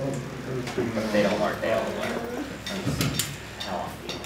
But they don't learn. They don't learn. How often?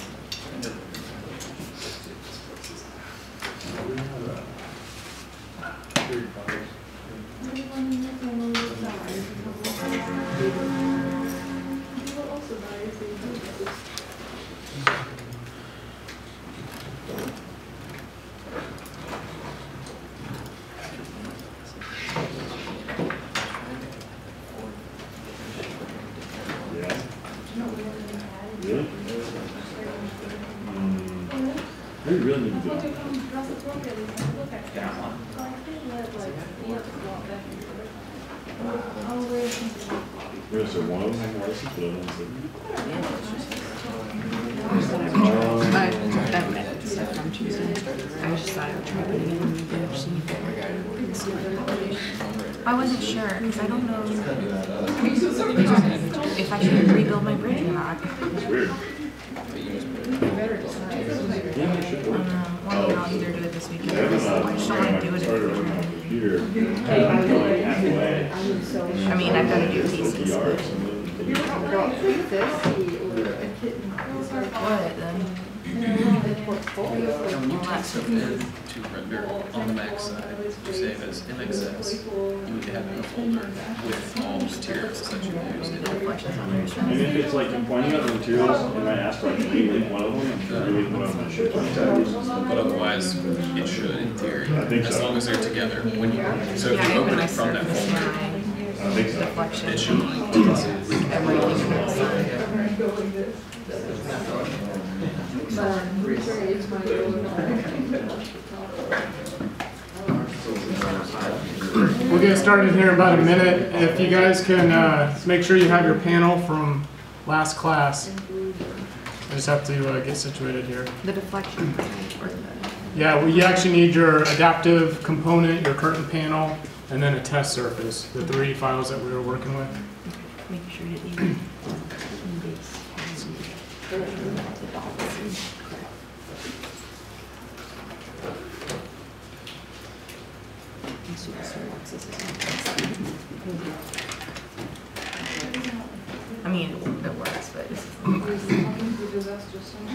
We really need to do it. There's a one of them have license, but I don't think. From Tuesday. I just thought I would try putting it in the I wasn't sure because I don't know if I should rebuild my bridge or not. It's weird. Well, I'll either do it this weekend or I just don't want to do it. I mean, I've got to do pieces. What then? So to render on the Mac side, you save as MXS, you would have a folder with all the materials that you use. And if it's like you're pointing out the materials, it might ask for like delete one of them, and delete one of them should be. But otherwise, it should in theory, I think as so. long as they're together. When you, so if you open it from that folder, I think so. it should We'll get started here in about a minute. If you guys can make sure you have your panel from last class. I just have to get situated here. The deflection. Yeah, well, you actually need your adaptive component, your curtain panel, and then a test surface, the 3 files that we were working with. Make sure to even I mean, it works, but this is this one.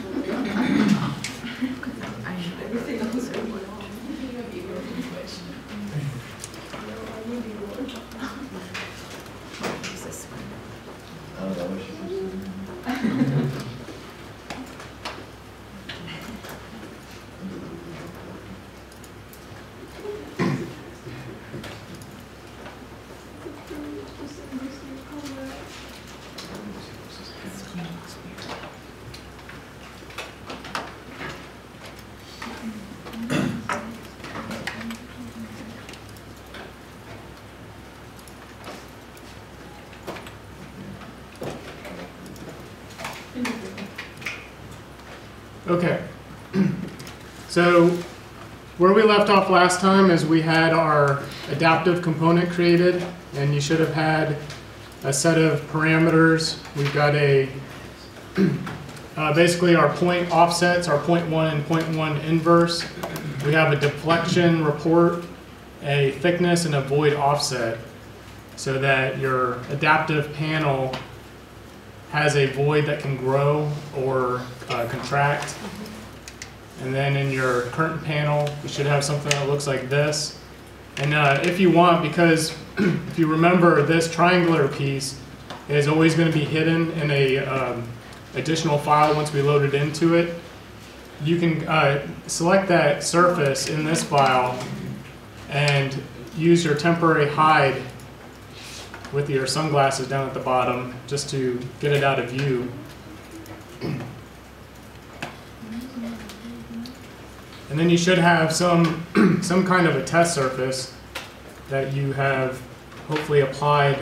Okay, so where we left off last time is we had our adaptive component created, and you should have had a set of parameters. We've got a basically our point offsets, our 0.1 and 0.1 inverse. We have a deflection report, a thickness, and a void offset, so that your adaptive panel has a void that can grow or contract. And then in your curtain panel, you should have something that looks like this. And if you want, because if you remember, this triangular piece is always going to be hidden in a additional file once we load it into it. You can select that surface in this file and use your temporary hide with your sunglasses down at the bottom just to get it out of view. And then you should have some kind of a test surface that you have hopefully applied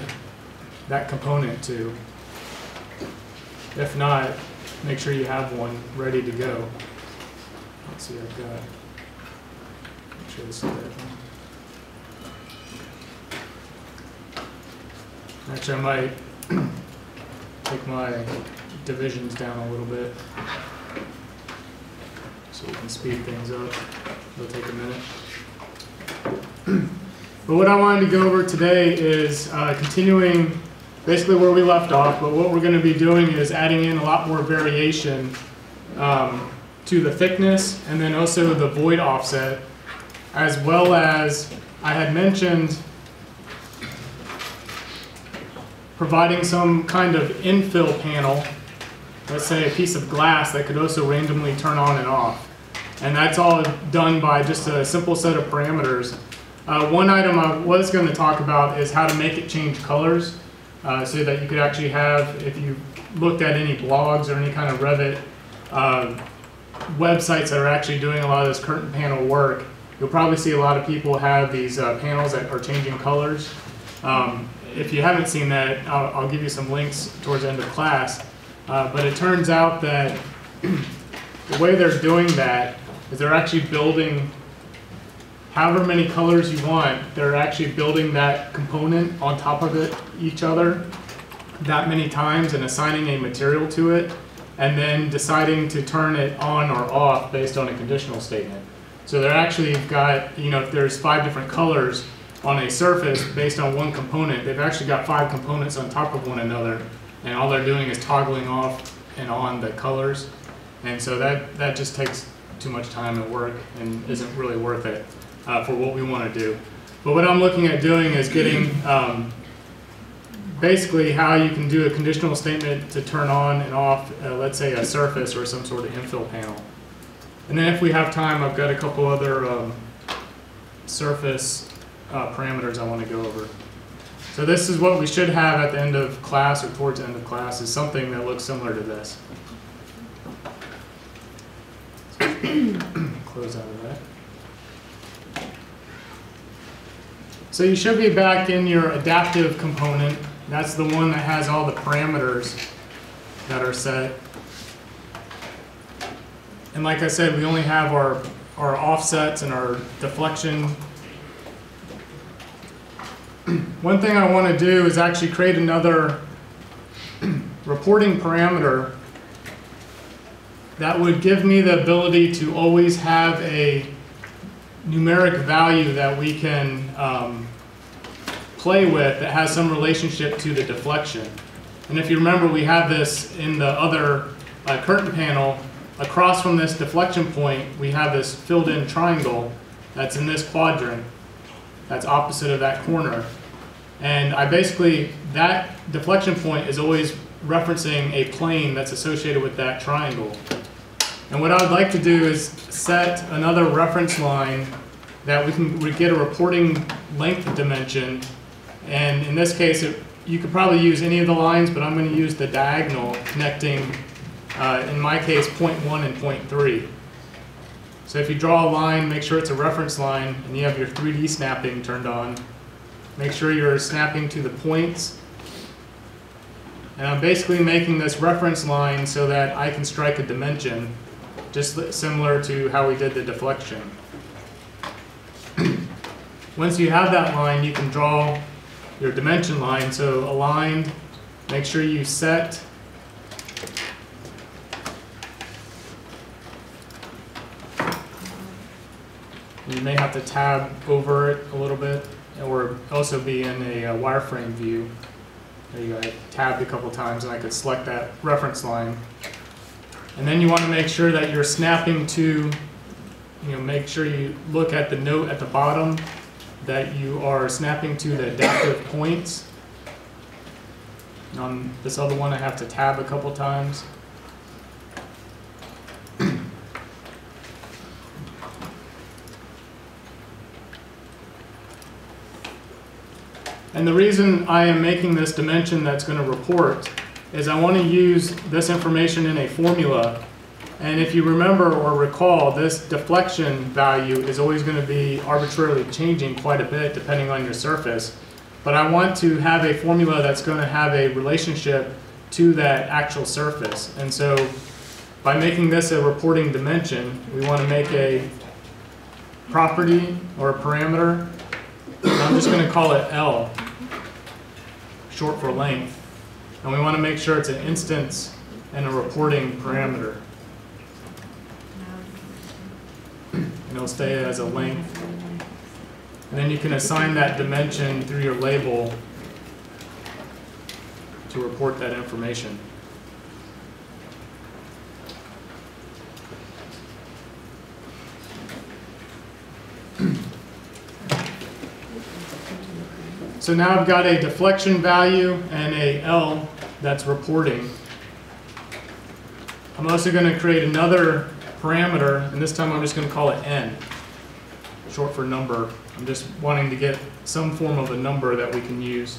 that component to. If not, make sure you have one ready to go. Let's see, I've got, make sure this is that one. Actually, I might take my divisions down a little bit so we can speed things up. It'll take a minute. But what I wanted to go over today is continuing basically where we left off, but what we're going to be doing is adding in a lot more variation to the thickness and then also the void offset, as well as I had mentioned providing some kind of infill panel, let's say a piece of glass that could also randomly turn on and off. And that's all done by just a simple set of parameters. One item I was going to talk about is how to make it change colors so that you could actually have, if you looked at any blogs or any kind of Revit websites that are actually doing a lot of this curtain panel work, you'll probably see a lot of people have these panels that are changing colors. If you haven't seen that, I'll give you some links towards the end of class. But it turns out that the way they're doing that is they're actually building however many colors you want. They're actually building that component on top of each other that many times and assigning a material to it, and then deciding to turn it on or off based on a conditional statement. So they're actually got, if there's 5 different colors on a surface based on one component, they've actually got 5 components on top of one another, and all they're doing is toggling off and on the colors. And so that just takes too much time and work and isn't really worth it for what we want to do. But what I'm looking at doing is getting basically how you can do a conditional statement to turn on and off, let's say a surface or some sort of infill panel. And then if we have time, I've got a couple other surface parameters I want to go over. So this is what we should have at the end of class or towards the end of class, is something that looks similar to this. Close out of that. So you should be back in your adaptive component. That's the one that has all the parameters that are set. And like I said, we only have our offsets and our deflection. One thing I want to do is actually create another reporting parameter that would give me the ability to always have a numeric value that we can play with that has some relationship to the deflection. And if you remember, we have this in the other curtain panel. Across from this deflection point, we have this filled in triangle that's in this quadrant that's opposite of that corner. And that deflection point is always referencing a plane that's associated with that triangle. And what I would like to do is set another reference line that we get a reporting length dimension. And in this case, you could probably use any of the lines, but I'm going to use the diagonal connecting, in my case, point 1 and point 3. So if you draw a line, make sure it's a reference line, and you have your 3D snapping turned on. Make sure you're snapping to the points. And I'm basically making this reference line so that I can strike a dimension, just similar to how we did the deflection. Once you have that line, you can draw your dimension line. So aligned, make sure you set you may have to tab over it a little bit, or also be in a wireframe view. There you go. I tabbed a couple times and I could select that reference line. And then you want to make sure that you're snapping to, make sure you look at the note at the bottom that you are snapping to the adaptive points. On this other one, I have to tab a couple times. And the reason I am making this dimension that's going to report is I want to use this information in a formula. And if you remember or recall, this deflection value is always going to be arbitrarily changing quite a bit depending on your surface. But I want to have a formula that's going to have a relationship to that actual surface. And so by making this a reporting dimension, we want to make a property or a parameter. And I'm just going to call it L, short for length. And we want to make sure it's an instance and a reporting parameter. And it'll stay as a length. And then you can assign that dimension through your label to report that information. So now I've got a deflection value and a L that's reporting. I'm also going to create another parameter, and this time I'm just going to call it N, short for number. I'm just wanting to get some form of a number that we can use.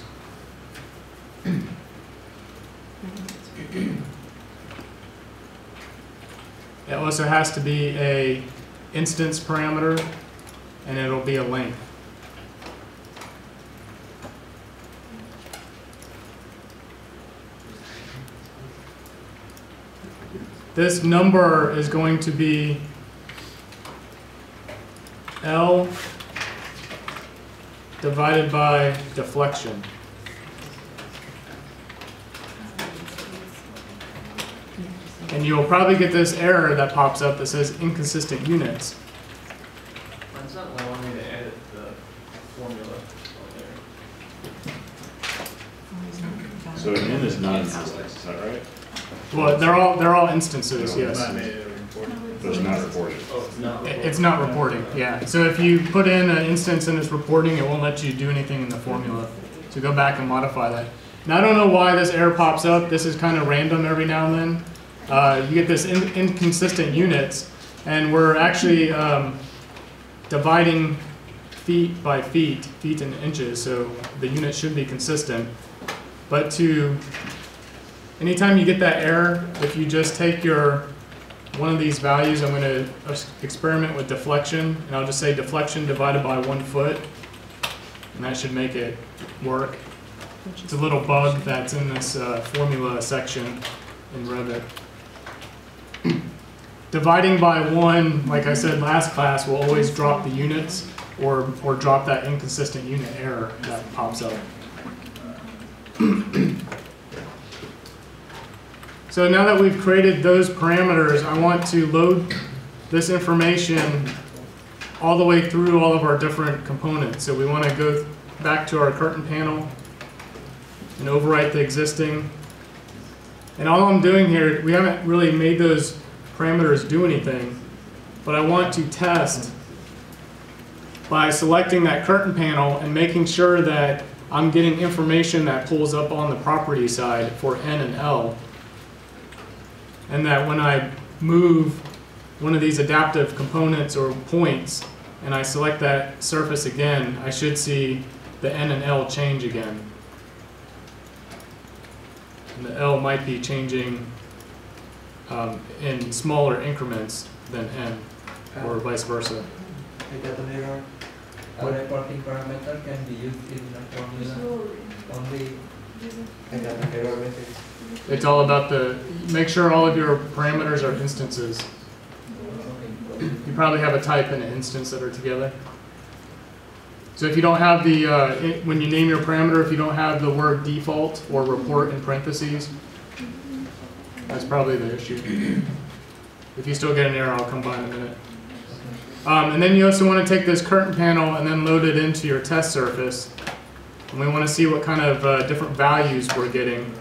It also has to be a instance parameter, and it'll be a length. This number is going to be L divided by deflection. And you'll probably get this error that pops up that says inconsistent units. That's not allowing me to edit the formula on there. So an N is not an instance, is that right? Well, they're all instances, yes. But it's not reported. Oh, it's not. It's not reporting, yeah. So if you put in an instance and it's reporting, it won't let you do anything in the formula. So go back and modify that. Now I don't know why this error pops up. This is kind of random every now and then. You get this inconsistent units, and we're actually dividing feet by feet in inches, so the unit should be consistent. But anytime you get that error, if you just take one of these values, I'm going to experiment with deflection, and I'll just say deflection divided by 1 foot, and that should make it work. It's a little bug that's in this formula section in Revit. Dividing by 1, like I said last class, will always drop the units or drop that inconsistent unit error that pops up. So now that we've created those parameters, I want to load this information all the way through all of our different components. So we want to go back to our curtain panel and overwrite the existing. And all I'm doing here, we haven't really made those parameters do anything, but I want to test by selecting that curtain panel and making sure that I'm getting information that pulls up on the property side for N and L. And that when I move one of these adaptive components or points and I select that surface again, I should see the N and L change again. And the L might be changing in smaller increments than N, or vice versa. Adaptive error, a reporting parameter can be used in the formula only adaptive error method. It's all about make sure all of your parameters are instances. You probably have a type and an instance that are together. So if you don't have when you name your parameter, if you don't have the word default or report in parentheses, that's probably the issue. If you still get an error, I'll come by in a minute. And then you also want to take this curtain panel and then load it into your test surface. And we want to see what kind of different values we're getting.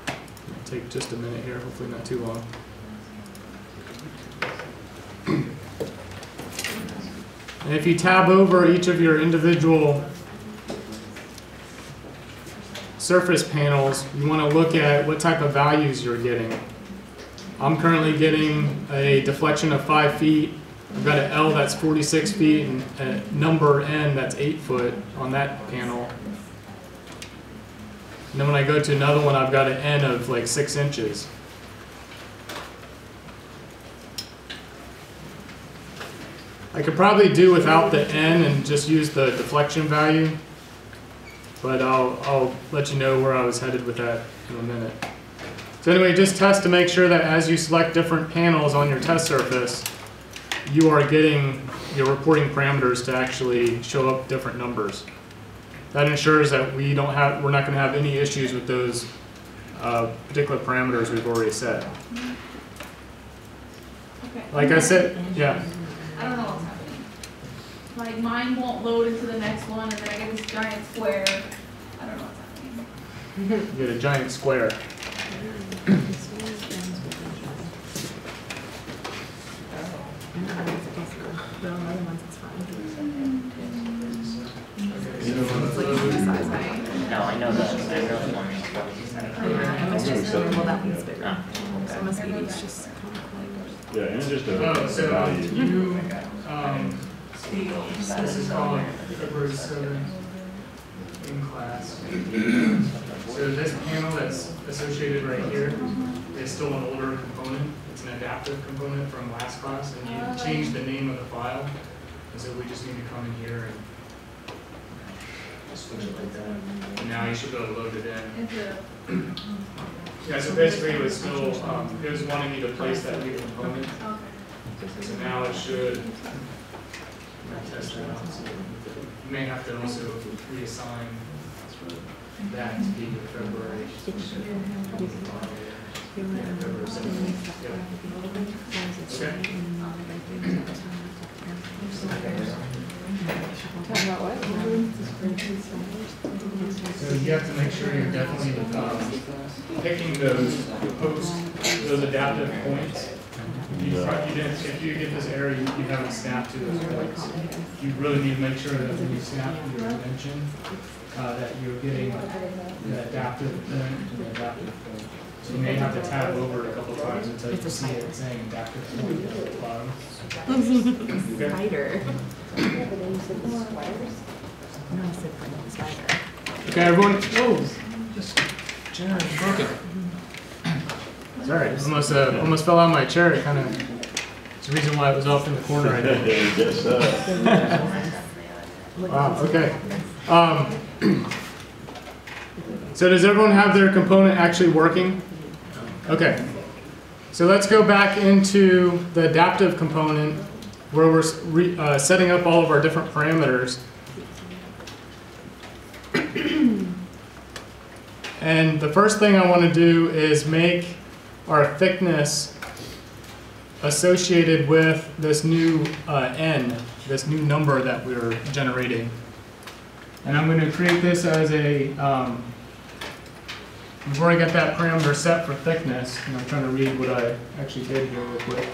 It'll take just a minute here, hopefully not too long. And if you tab over each of your individual surface panels, you want to look at what type of values you're getting. I'm currently getting a deflection of 5 feet. I've got an L that's 46 feet and a number N that's 8 foot on that panel. And then when I go to another one, I've got an N of like 6 inches. I could probably do without the N and just use the deflection value, but I'll let you know where I was headed with that in a minute. So anyway, just test to make sure that as you select different panels on your test surface, you are getting your reporting parameters to actually show up different numbers. That ensures that we're not going to have any issues with those particular parameters we've already set. Okay. Like I said, yeah. I don't know what's happening. Like mine won't load into the next one, and then I get this giant square. I don't know what's happening. You get a giant square. No, I know that. I know the one. I must just well, that one's bigger. So it must be these just kind of like. Yeah, and just a Oh, so value. you, this is called February 7 in class. So this panel that's associated right here is still an older component. It's an adaptive component from last class, and you changed the name of the file. And so we just need to come in here and just switch it like that. And now you should be able to load it in. Yeah, so basically it was still, it was wanting me to place that new component. So now it should, test that out. You may have to also reassign that to be the February. February 7th. So you have to make sure you're definitely picking those adaptive points. If you get this error, you haven't snapped to those points. You really need to make sure that when you snap to your dimension, that you're getting the adaptive point to the adaptive point. So you may have to tab over it a couple times until you see it saying adaptive point at the bottom. Spider. No, I said spider. Okay, everyone. Whoa! Just broke it. Sorry, almost fell out of my chair. It kind of. It's the reason why it was off in the corner. I think. Yes, Wow. Okay. So does everyone have their component actually working? Okay. So let's go back into the adaptive component where we're setting up all of our different parameters. And the first thing I want to do is make our thickness associated with this new n, this new number that we're generating. And I'm going to create this as a, we've already got that parameter set for thickness, and I'm trying to read what I actually did here real quick.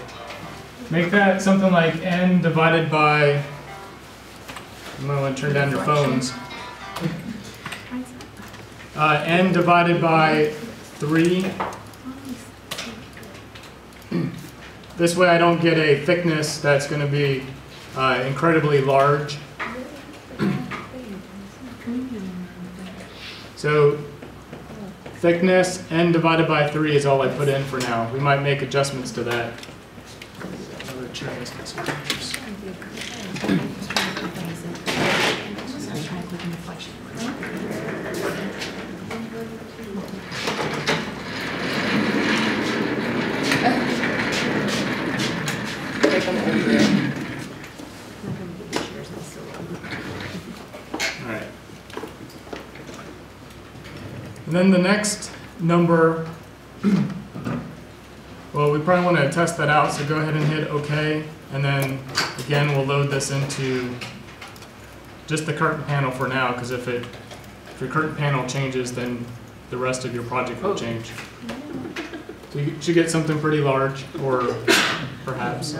Make that something like n divided by, you might want to turn down your phones. N divided by 3. This way I don't get a thickness that's going to be incredibly large. So thickness n divided by 3 is all I put in for now. We might make adjustments to that. Alright. And then the next number, well, we probably want to test that out, so go ahead and hit OK. And then, again, we'll load this into just the curtain panel for now, because if your curtain panel changes, then the rest of your project will change. So you should get something pretty large, or perhaps.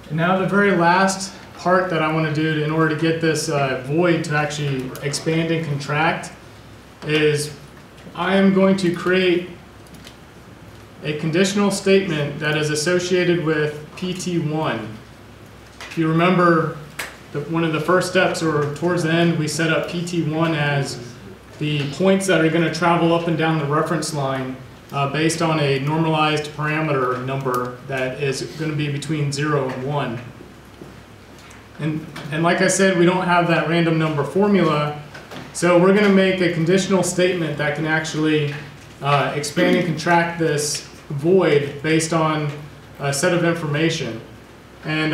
And now the very last part that I want to do in order to get this void to actually expand and contract is I am going to create a conditional statement that is associated with PT1. If you remember, one of the first steps, or towards the end, we set up PT1 as the points that are going to travel up and down the reference line based on a normalized parameter number that is going to be between 0 and 1. And like I said, we don't have that random number formula, so we're going to make a conditional statement that can actually expand and contract this void based on a set of information. And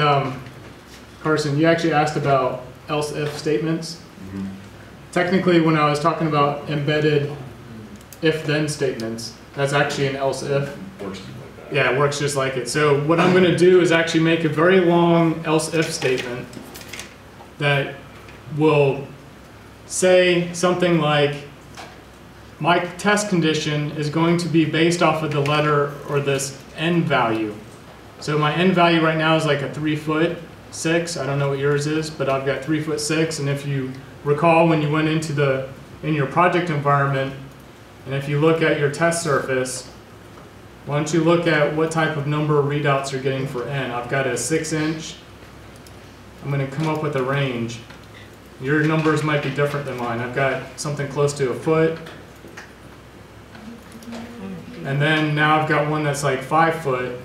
Carson, you actually asked about else-if statements. Mm-hmm. Technically, when I was talking about embedded if-then statements, that's actually an else-if. Works Yeah, it works just like it. So what I'm going to do is actually make a very long else-if statement that will say something like, my test condition is going to be based off of the letter or this n value. So my n value right now is like a 3'6". I don't know what yours is, but I've got 3'6". And if you recall when you went into in your project environment, and if you look at your test surface, why don't you look at what type of number of readouts you're getting for n. I've got a 6-inch. I'm going to come up with a range. Your numbers might be different than mine. I've got something close to a foot. And then now I've got one that's like 5 foot.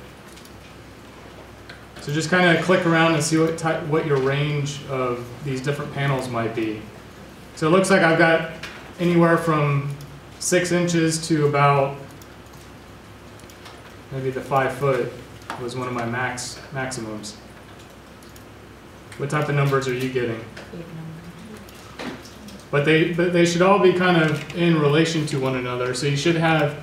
So just kind of click around and see what your range of these different panels might be. So it looks like I've got anywhere from 6 inches to about maybe the 5 foot was one of my maximums. What type of numbers are you getting? But they should all be kind of in relation to one another. So you should have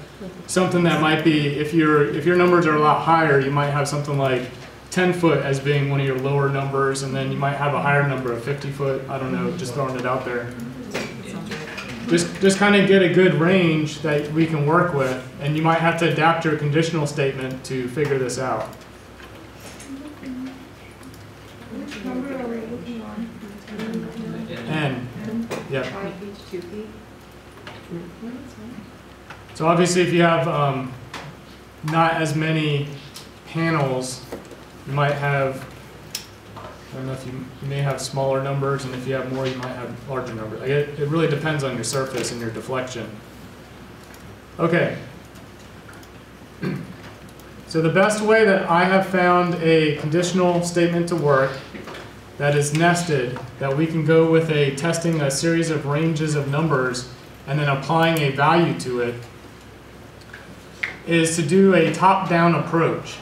something that might be, if your numbers are a lot higher, you might have something like 10 foot as being one of your lower numbers, and then you might have a higher number of 50 foot. I don't know, just throwing it out there. Just kind of get a good range that we can work with, and you might have to adapt your conditional statement to figure this out. Which number are we looking on? N. Yep. 5 feet to 2 feet? So obviously if you have not as many panels, you might have, I don't know if you may have smaller numbers, and if you have more, you might have larger numbers. It really depends on your surface and your deflection. Okay. So the best way that I have found a conditional statement to work that is nested, that we can go with testing a series of ranges of numbers and then applying a value to it, is to do a top-down approach.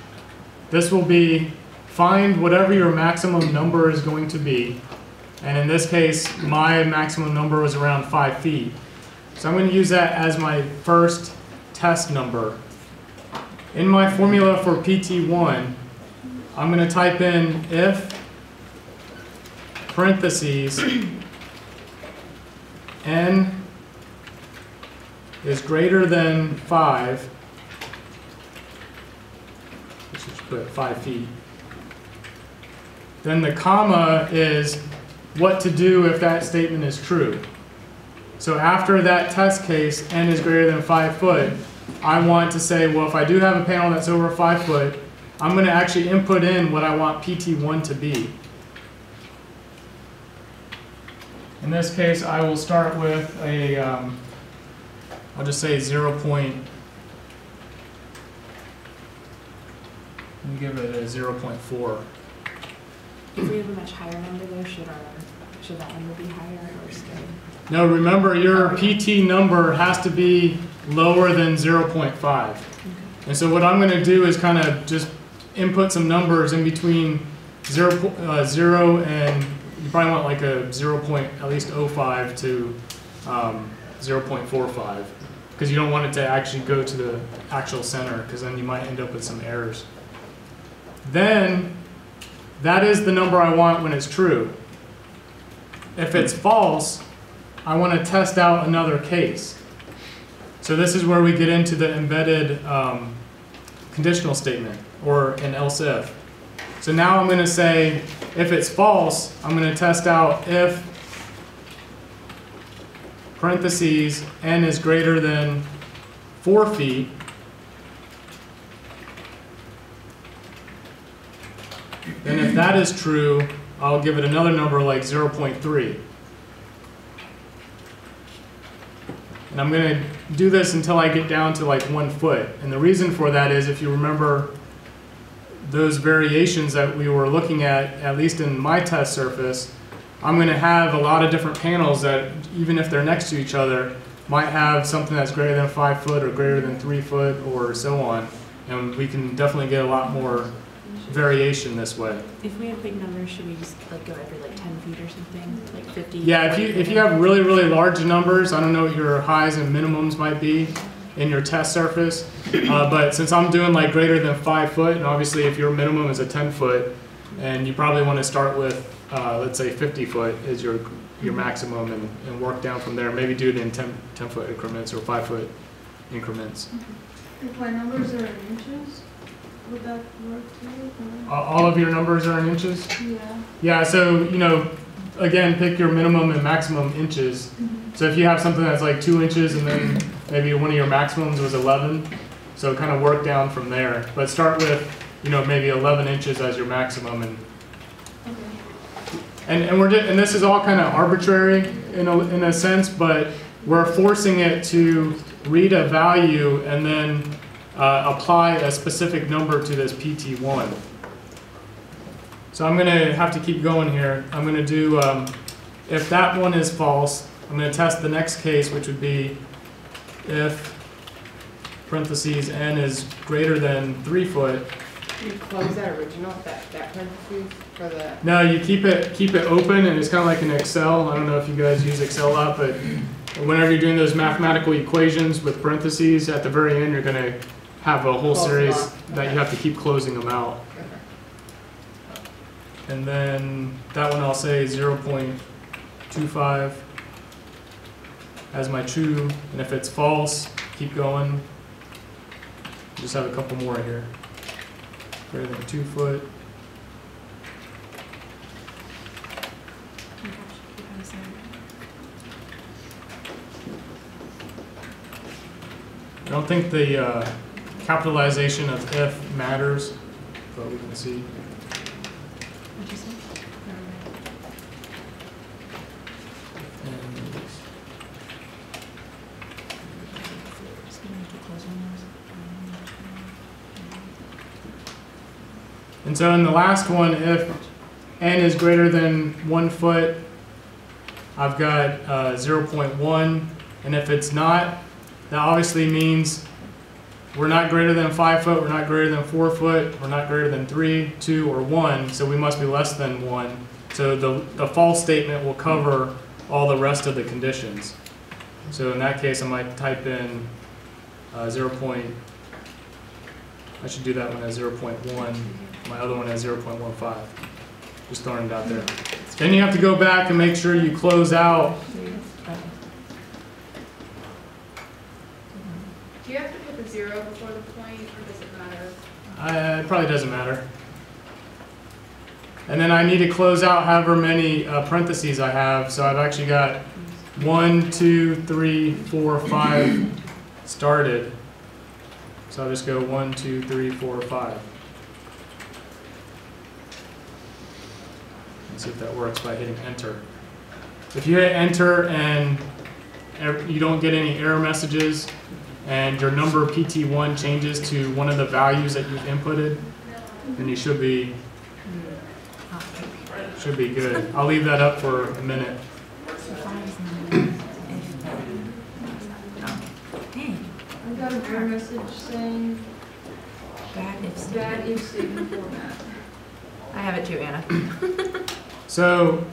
This will be find whatever your maximum number is going to be. And in this case, my maximum number was around 5 feet. So I'm going to use that as my first test number. In my formula for PT1, I'm going to type in if parentheses n is greater than 5, let's just put 5 feet. Then the comma is what to do if that statement is true. So after that test case, n is greater than 5 foot, I want to say, well, if I do have a panel that's over 5 foot, I'm going to actually input in what I want PT1 to be. In this case, I will start with a, I'll just say 0. Let me give it a 0.4. If we have a much higher number though, should that number be higher or stay? No, remember your PT number has to be lower than 0.5. Okay. And so what I'm going to do is kind of just input some numbers in between 0 and you probably want like a 0.05 to 0.45, because you don't want it to actually go to the actual center, because then you might end up with some errors. Then that is the number I want when it's true. If it's false, I want to test out another case. So this is where we get into the embedded conditional statement, or an else if. So now I'm going to say, if it's false, I'm going to test out if parentheses n is greater than 4 feet, then if that is true, I'll give it another number like 0.3. And I'm going to do this until I get down to like 1 foot. And the reason for that is, if you remember those variations that we were looking at least in my test surface, I'm going to have a lot of different panels that, even if they're next to each other, might have something that's greater than 5 foot or greater than 3 foot or so on. And we can definitely get a lot more variation this way. If we have big numbers, should we just like go every like 10 feet or something, like 50? Yeah, if you have really large numbers, I don't know what your highs and minimums might be, in your test surface. But since I'm doing like greater than 5 foot, and obviously if your minimum is a 10 foot, and you probably want to start with, let's say 50 foot is your maximum, and work down from there. Maybe do it in 10 foot increments or 5 foot increments. If my numbers are in inches, would that work too? All of your numbers are in inches? Yeah. Yeah, so, you know, again, pick your minimum and maximum inches. So if you have something that's like 2 inches and then maybe one of your maximums was 11, so kind of work down from there. But start with, you know, maybe 11 inches as your maximum. And this is all kind of arbitrary in a sense, but we're forcing it to read a value and then apply a specific number to this PT1. So I'm going to have to keep going here. I'm going to do, if that one is false, I'm going to test the next case, which would be if parentheses n is greater than 3 foot. You close that original, that parentheses for the. No, you keep it open, and it's kind of like an Excel. I don't know if you guys use Excel a lot, but whenever you're doing those mathematical equations with parentheses, at the very end, you're going to have a whole Close series them off. that you have to keep closing them out. And then that one I'll say 0.25 as my true, and if it's false, keep going. Just have a couple more here. Greater than 2 foot. I don't think the capitalization of if matters, but we can see. What'd you say? And so in the last one, if n is greater than 1 foot, I've got 0.1, and if it's not, that obviously means we're not greater than 5 foot, we're not greater than 4 foot, we're not greater than 3, 2, or 1, so we must be less than 1. So the false statement will cover all the rest of the conditions. So in that case, I might type in I should do that one as 0.1. My other one has 0.15. Just throwing it out there. Then you have to go back and make sure you close out. Do you have to put the 0 before the point, or does it matter? It probably doesn't matter. And then I need to close out however many parentheses I have. So I've actually got 1, 2, 3, 4, 5 started. So I'll just go 1, 2, 3, 4, 5. Let's see if that works by hitting enter. If you hit enter and you don't get any error messages and your number PT1 changes to one of the values that you've inputted, then you should be good. I'll leave that up for a minute. I got an error message saying Bad if bad if statement format. I have it too, Anna. So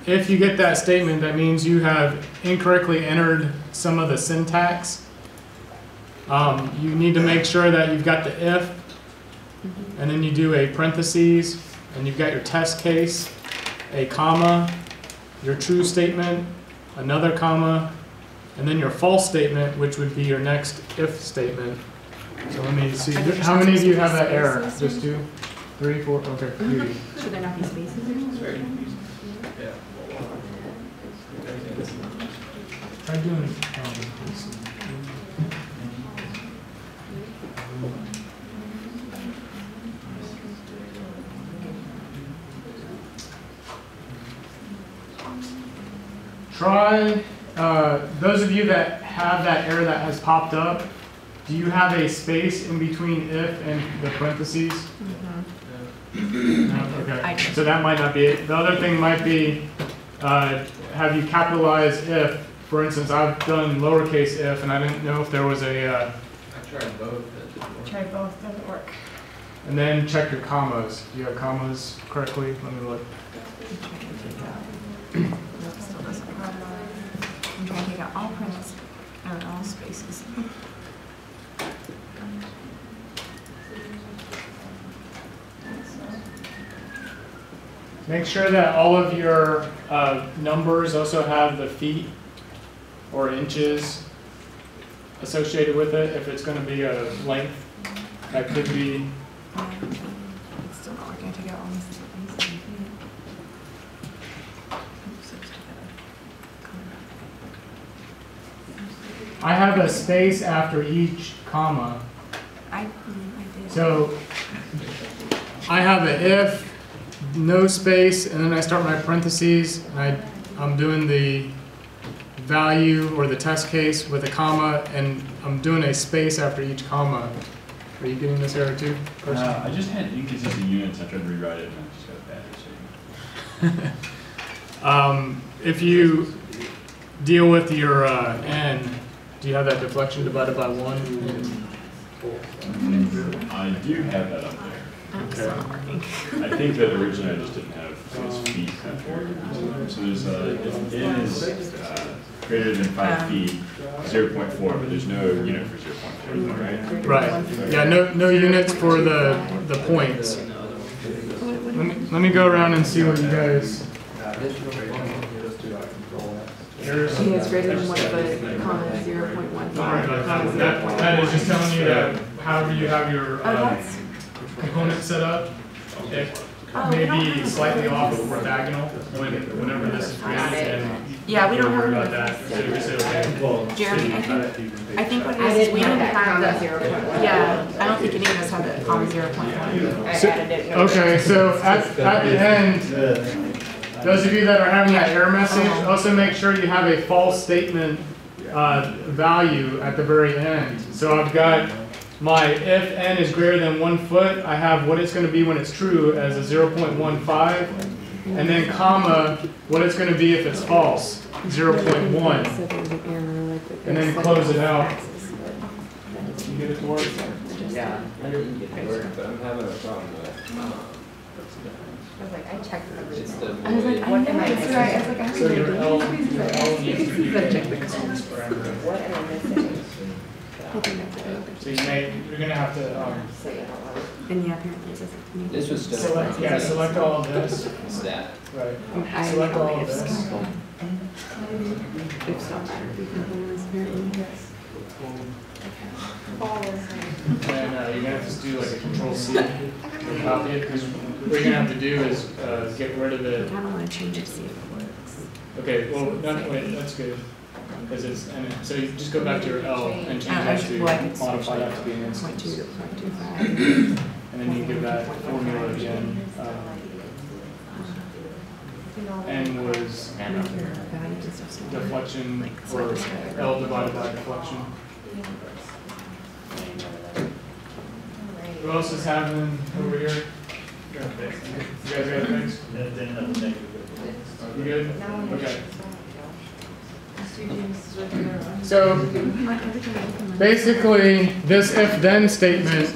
if you get that statement, that means you have incorrectly entered some of the syntax. You need to make sure that you've got the if, and then you do a parentheses, and you've got your test case, a comma, your true statement, another comma, and then your false statement, which would be your next if statement. So let me see. How many of you have that error? Just 2, 3, 4? Okay, 3. Should there not be spaces or something? Try doing. Try, those of you that have that error that has popped up, do you have a space in between if and the parentheses? No? Okay, so that might not be it. The other thing might be, have you capitalized if? For instance, I've done lowercase if, and I didn't know if there was a... I tried both. That didn't work. Try both, doesn't work. And then check your commas. Do you have commas correctly? Let me look. Nope, still doesn't work. I'm trying to take out all parentheses. have it all spaces. Make sure that all of your numbers also have the feet or inches associated with it. If it's going to be a length, that could be. It's still not working. I take out all this. I have a space after each comma. I did. So I have a if, no space, and then I start my parentheses, and I'm doing the value or the test case with a comma, and I'm doing a space after each comma. Are you getting this error too? I just had inconsistent units. I tried to rewrite it, and I just got bad. If you deal with your n, do you have that deflection divided by 1? I do have that up there. It's not working. I think that originally I just didn't have those feet after. So there's if n is greater than 5 feet, 0.4, but there's no unit for 0.4, right? Right. Yeah, no units for the points. Let me go around and see what you guys. Here's, He has greater than 1 foot, comma 0.15. that is just telling you that however you have your that's. component set up, it may be slightly off of orthogonal whenever this is created. And Yeah, we don't don't worry have about any. that. So you say, okay. Jeremy, I think what it is we don't have the 0.1. Yeah, I don't think any of us have the comma 0.1. Okay, so at the end, those of you that are having that error message, also make sure you have a false statement value at the very end. So I've got my if n is greater than 1 foot, I have what it's going to be when it's true as a 0.15, and then comma, what it's going to be if it's false, 0.1, and then close it out. You get it to work? Yeah, I didn't get it work, but I'm having a problem with it. I was like, I checked everything. It's the I was like, I know it's right. I was like, I have So to your do L, it. your L needs to be Check the this parameter. What am I missing? So you're gonna have to Say it out loud. And yeah, apparently it doesn't. This was still. select all of this. It's that. Right. I Select all only of if this. scalpel. If so, apparently. And you're gonna have to do like a control C to copy it, because what you're gonna have to do is get rid of I the. kind of want to change it to see if it works. Okay, well, wait, that's good. Because it's, and so you just go back to your L and change that to modify that to be an instance. 0.2 to 0.25. And then you give that formula again. N was deflection, or L divided by deflection. Who else is having over here? You guys got things? You good? Okay. So basically, this if-then statement,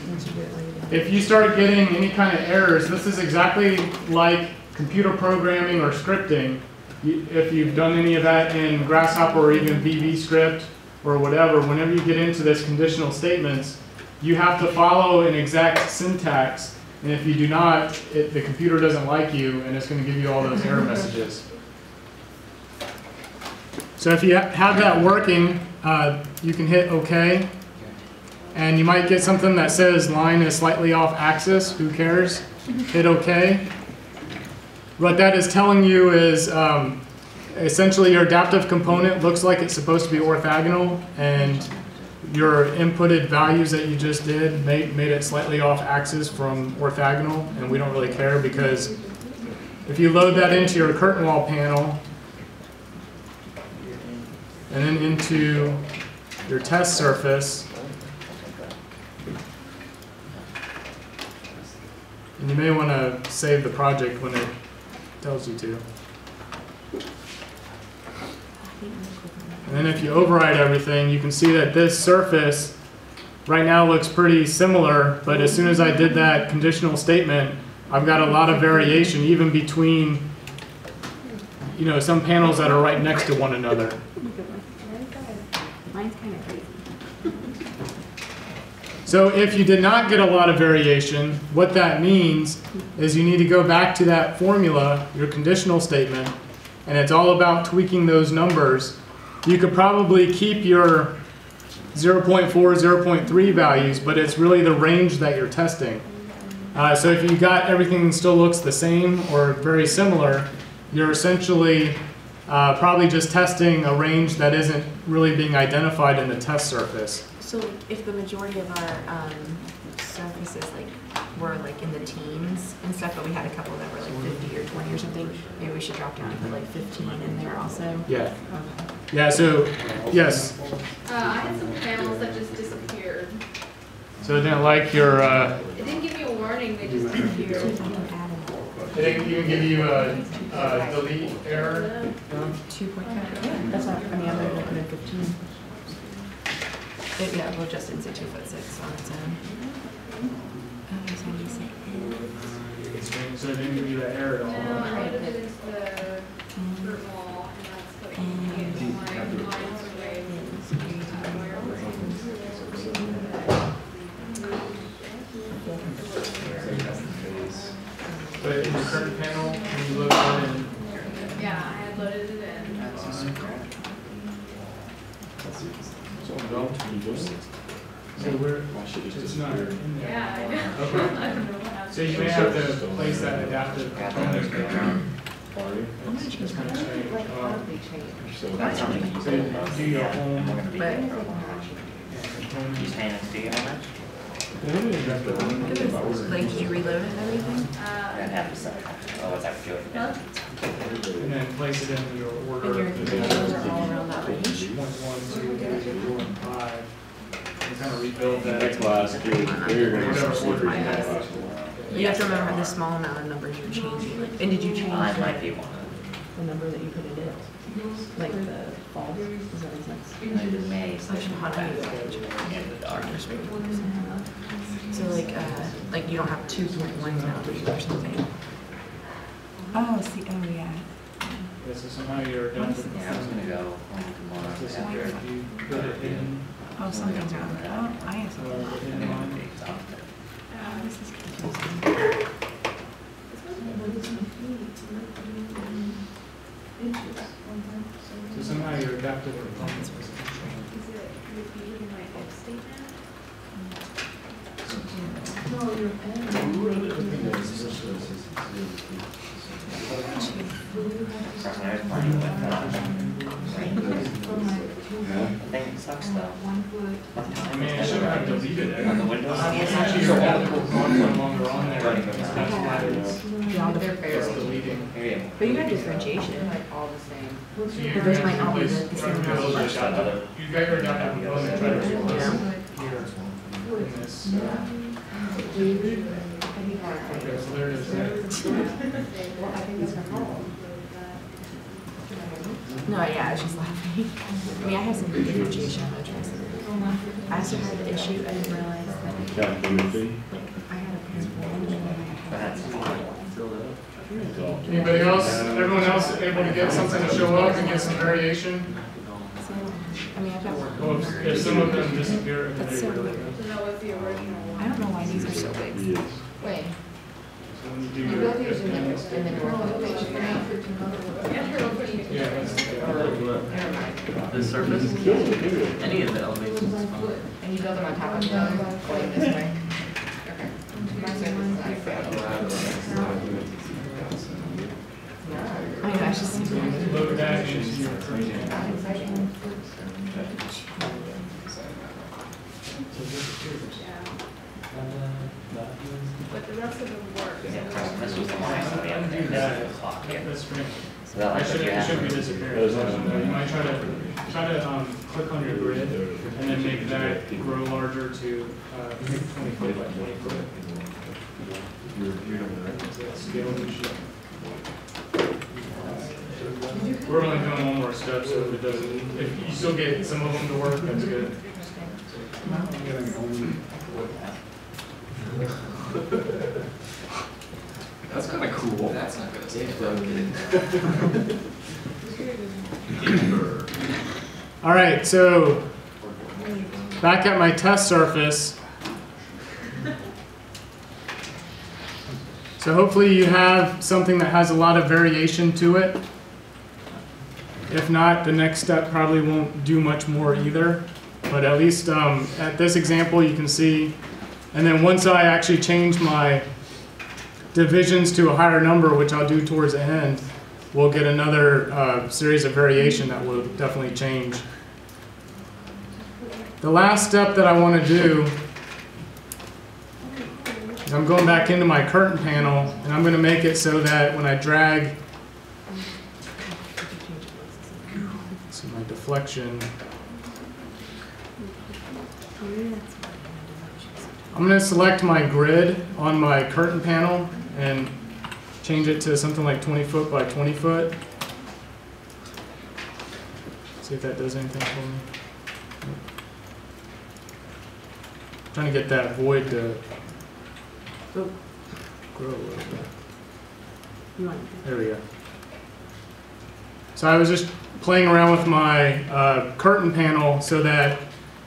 if you start getting any kind of errors, this is exactly like computer programming or scripting. If you've done any of that in Grasshopper or even VB script or whatever, whenever you get into this conditional statements, you have to follow an exact syntax. And if you do not, the computer doesn't like you, and it's going to give you all those error messages. So if you have that working, you can hit OK. And you might get something that says line is slightly off axis. Who cares? Hit OK. What that is telling you is essentially your adaptive component looks like it's supposed to be orthogonal, and your inputted values that you just did made it slightly off axis from orthogonal, and we don't really care, because if you load that into your curtain wall panel and then into your test surface, and you may want to save the project when it tells you to. And then if you override everything, you can see that this surface right now looks pretty similar, but as soon as I did that conditional statement, I've got a lot of variation even between, some panels that are right next to one another. Mine Mine's kind of crazy. So if you did not get a lot of variation, what that means is you need to go back to that formula, your conditional statement, and it's all about tweaking those numbers. You could probably keep your 0.4, 0.3 values, but it's really the range that you're testing. So if you got everything still looks the same or very similar, you're essentially probably just testing a range that isn't really being identified in the test surface. So like, if the majority of our surfaces like were like in the teens and stuff, but we had a couple that were like 50 or 20 or something, maybe we should drop down to put like 15 in there also. Yeah. Okay. Yeah, so, yes. I had some panels that just disappeared. So it didn't like your, It didn't give me a warning, they just disappeared. it didn't even give you a delete error? 2.5. That's not, I mean, I'm going to put in 15. Yeah, well, just didn't say 2'6" on its own. Oh, so you say So it didn't give you that error at all? No, I put it into the dirt wall, and that's putting the lines away. But in the current panel, when you look at it, Yeah, I had loaded it in. so we're, it's not in there. Yeah, I know. Okay. I don't know what happened. So you may have to place that adaptive component there. I'm gonna change It's kind of mine. strange. So So do your home. But like, did you reload it and everything? And then place it in your order. And your controls are all around that range? 1, 2, 3, 4, and 5. And kind of rebuild that. Next class, you're gonna Whatever order you have. You have to remember the small amount of numbers you're changing. Like, and did you change the number that you put it in? Like the fall? Does that make sense? Actually, how do I do that? So like you don't have 2.1 now, do you, or something? Oh, see, oh yeah. Yeah, so somehow your adaptive component. Just if you put it in. Oh, something's wrong with that. Oh, I have something. This is confusing. So somehow your adaptive components was Is it repeated in my if statement? Sucks though. I mean, it should have deleted it. On the Windows? It's actually your adaptive component no longer on there. That's why Yeah, it's deleting. but you have differentiation. Like all the same. So you're But those gonna might not be replace- the try to same build amount. your adaptive- You got your adaptive component, try to replace it here in this. Okay, so there it is. Well, I think that's my fault. No, yeah, I was just laughing. I mean, I have some differentiation on the choice. I also had the issue, I didn't realize that, Yeah, Timothy. like, I had a principal and then I had Anybody else, everyone else able to get something to show up and get some variation? so, I mean, I've got Well, if some of them disappear, then That's they so really weird. go. So that was the original one. I don't know why these are so big. Yes. Wait, So when you do you your. go through your notes and then you're on the page for now. Yeah, that's. This surface, any of the elevations is fine. And you build them on top of each other, going this way. Okay. My surface is like I mean, I was just. Load that into your. But the rest of them work. This was the one I saw the other day. Do that. This is the clock, yeah. That's great. So that I looks like should, you it should be have. disappearing. You might try to click on your grid and then make that grow larger to 20 foot by 20 foot. So that scale issue. We're only doing one more step, so if it doesn't, if you still get some of them to work, that's good. That's kind of cool. That's not gonna stay All right, so back at my test surface. So hopefully you have something that has a lot of variation to it. If not, the next step probably won't do much more either. But at least at this example you can see. And then once I actually change my divisions to a higher number, which I'll do towards the end, we'll get another series of variation that will definitely change. The last step that I want to do is I'm going back into my curtain panel, and I'm going to make it so that when I drag, see my deflection, I'm going to select my grid on my curtain panel and change it to something like 20 foot by 20 foot. See if that does anything for me. I'm trying to get that void to grow a little bit. There we go. So I was just playing around with my curtain panel so that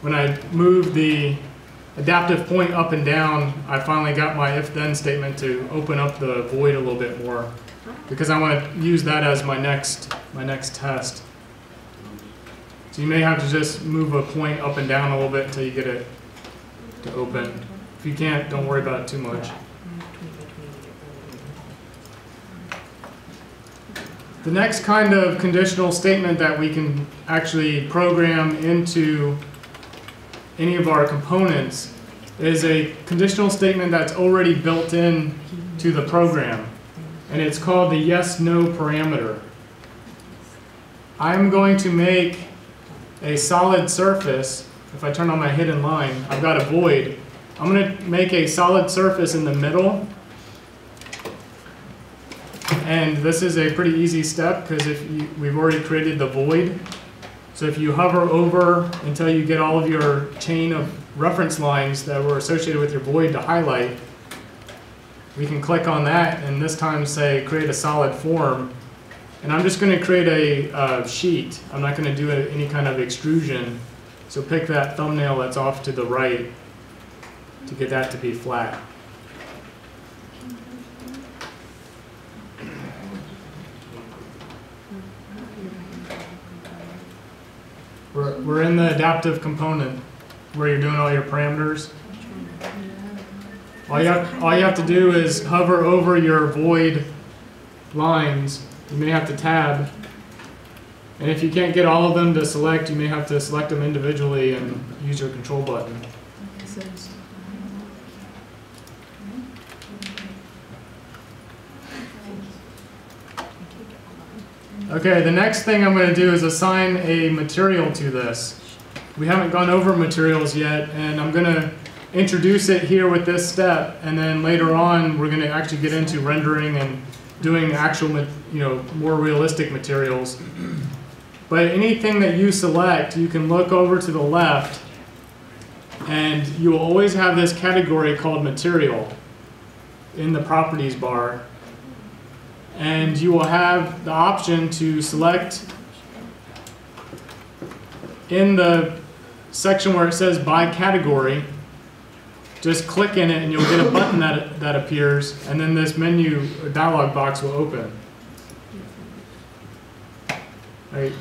when I move the adaptive point up and down, I finally got my if-then statement to open up the void a little bit more, because I want to use that as my next test. So you may have to just move a point up and down a little bit until you get it to open. If you can't, don't worry about it too much. The next kind of conditional statement that we can actually program into any of our components is a conditional statement that's already built in to the program, and it's called the yes/no parameter. I'm going to make a solid surface. If I turn on my hidden line, I've got a void. I'm going to make a solid surface in the middle, and this is a pretty easy step because we've already created the void. So if you hover over until you get all of your chain of reference lines that were associated with your void to highlight, we can click on that and this time say create a solid form. And I'm just going to create a sheet. I'm not going to do any kind of extrusion. So pick that thumbnail that's off to the right to get that to be flat. We're in the adaptive component where you're doing all your parameters. All you have to do is hover over your void lines. You may have to tab. And if you can't get all of them to select, you may have to select them individually and use your control button. Okay, the next thing I'm going to do is assign a material to this. We haven't gone over materials yet, and I'm going to introduce it here with this step, and then later on we're going to actually get into rendering and doing actual, more realistic materials. But anything that you select, you can look over to the left, and you will always have this category called material in the properties bar. And you will have the option to select in the section where it says by category, just click in it and you'll get a button that appears, and then this menu or dialog box will open. Right.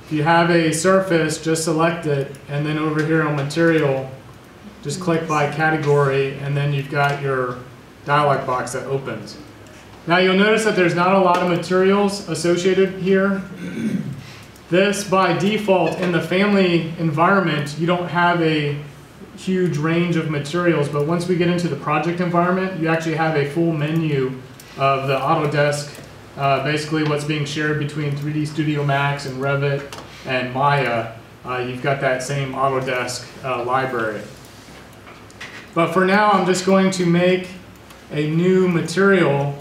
If you have a surface, just select it, and then over here on material, just click by category, and then you've got your dialog box that opens. Now you'll notice that there's not a lot of materials associated here. This, by default, in the family environment, you don't have a huge range of materials, but once we get into the project environment, you actually have a full menu of the Autodesk, basically what's being shared between 3D Studio Max and Revit and Maya. You've got that same Autodesk library. But for now, I'm just going to make a new material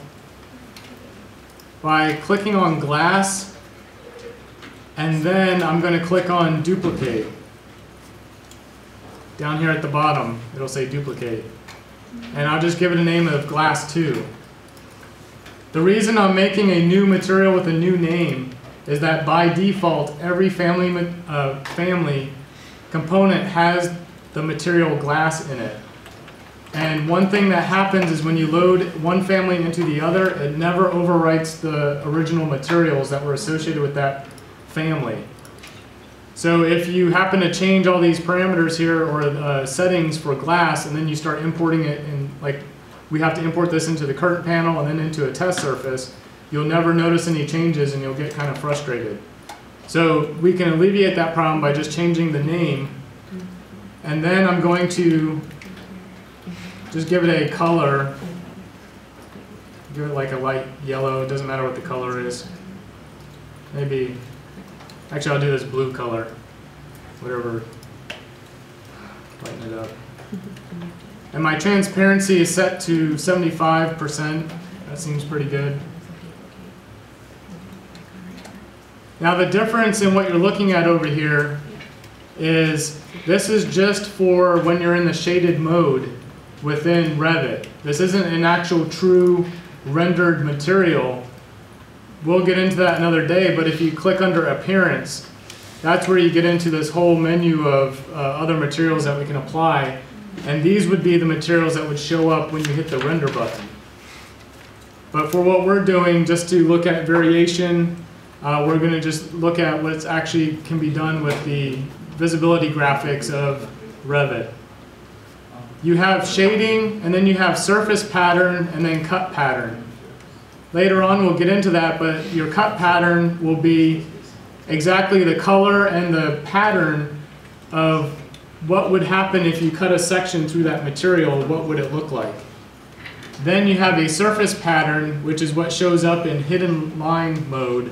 by clicking on glass, and then I'm going to click on duplicate. Down here at the bottom, it'll say duplicate. And I'll just give it a name of glass 2. The reason I'm making a new material with a new name is that by default, every family component has the material glass in it. And one thing that happens is when you load one family into the other, it never overwrites the original materials that were associated with that family. So if you happen to change all these parameters here or settings for glass, and then you start importing it in, like we have to import this into the curtain panel and then into a test surface, you'll never notice any changes and you'll get kind of frustrated. So we can alleviate that problem by just changing the name. And then I'm going to just give it a color. Give it like a light yellow. It doesn't matter what the color is. Maybe, actually I'll do this blue color. Whatever. Lighten it up. And my transparency is set to 75%. That seems pretty good. Now the difference in what you're looking at over here is this is just for when you're in the shaded mode within Revit. This isn't an actual true rendered material. We'll get into that another day, but if you click under Appearance, that's where you get into this whole menu of other materials that we can apply. And these would be the materials that would show up when you hit the render button. But for what we're doing, just to look at variation, we're going to just look at what's actually can be done with the visibility graphics of Revit. You have shading, and then you have surface pattern, and then cut pattern. Later on we'll get into that, but your cut pattern will be exactly the color and the pattern of what would happen if you cut a section through that material, what would it look like. Then you have a surface pattern, which is what shows up in hidden line mode,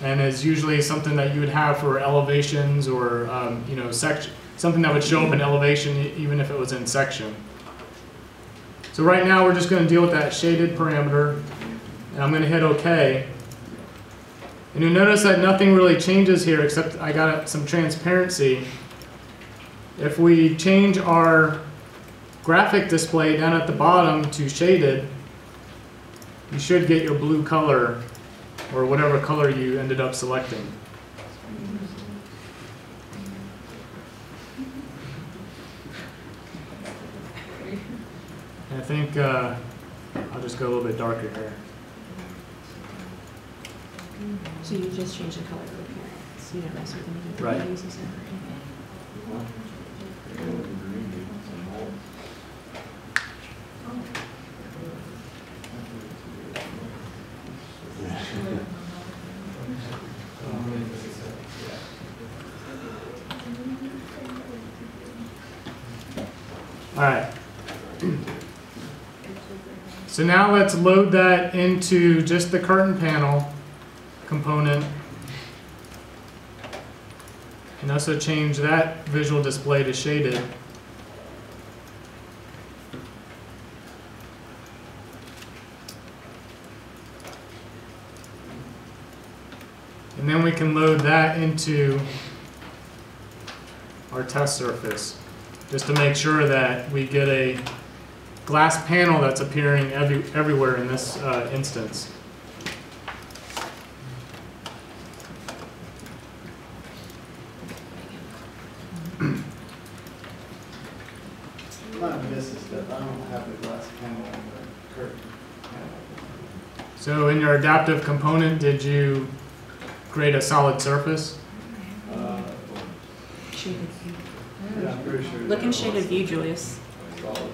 and is usually something that you would have for elevations or you know, something that would show up in elevation even if it was in section. So right now we're just going to deal with that shaded parameter, and I'm going to hit OK. And you'll notice that nothing really changes here except I got some transparency. If we change our graphic display down at the bottom to shaded, you should get your blue color or whatever color you ended up selecting. And I think I'll just go a little bit darker here. So you just change the color of the appearance. You don't mess with anything. Right. All right. So now let's load that into just the curtain panel component. And also change that visual display to shaded. And then we can load that into our test surface, just to make sure that we get a glass panel that's appearing everywhere in this instance. So in your adaptive component, did you create a solid surface? Shaded view. Yeah, I'm pretty sure. Look in shaded view, Julius. Solid.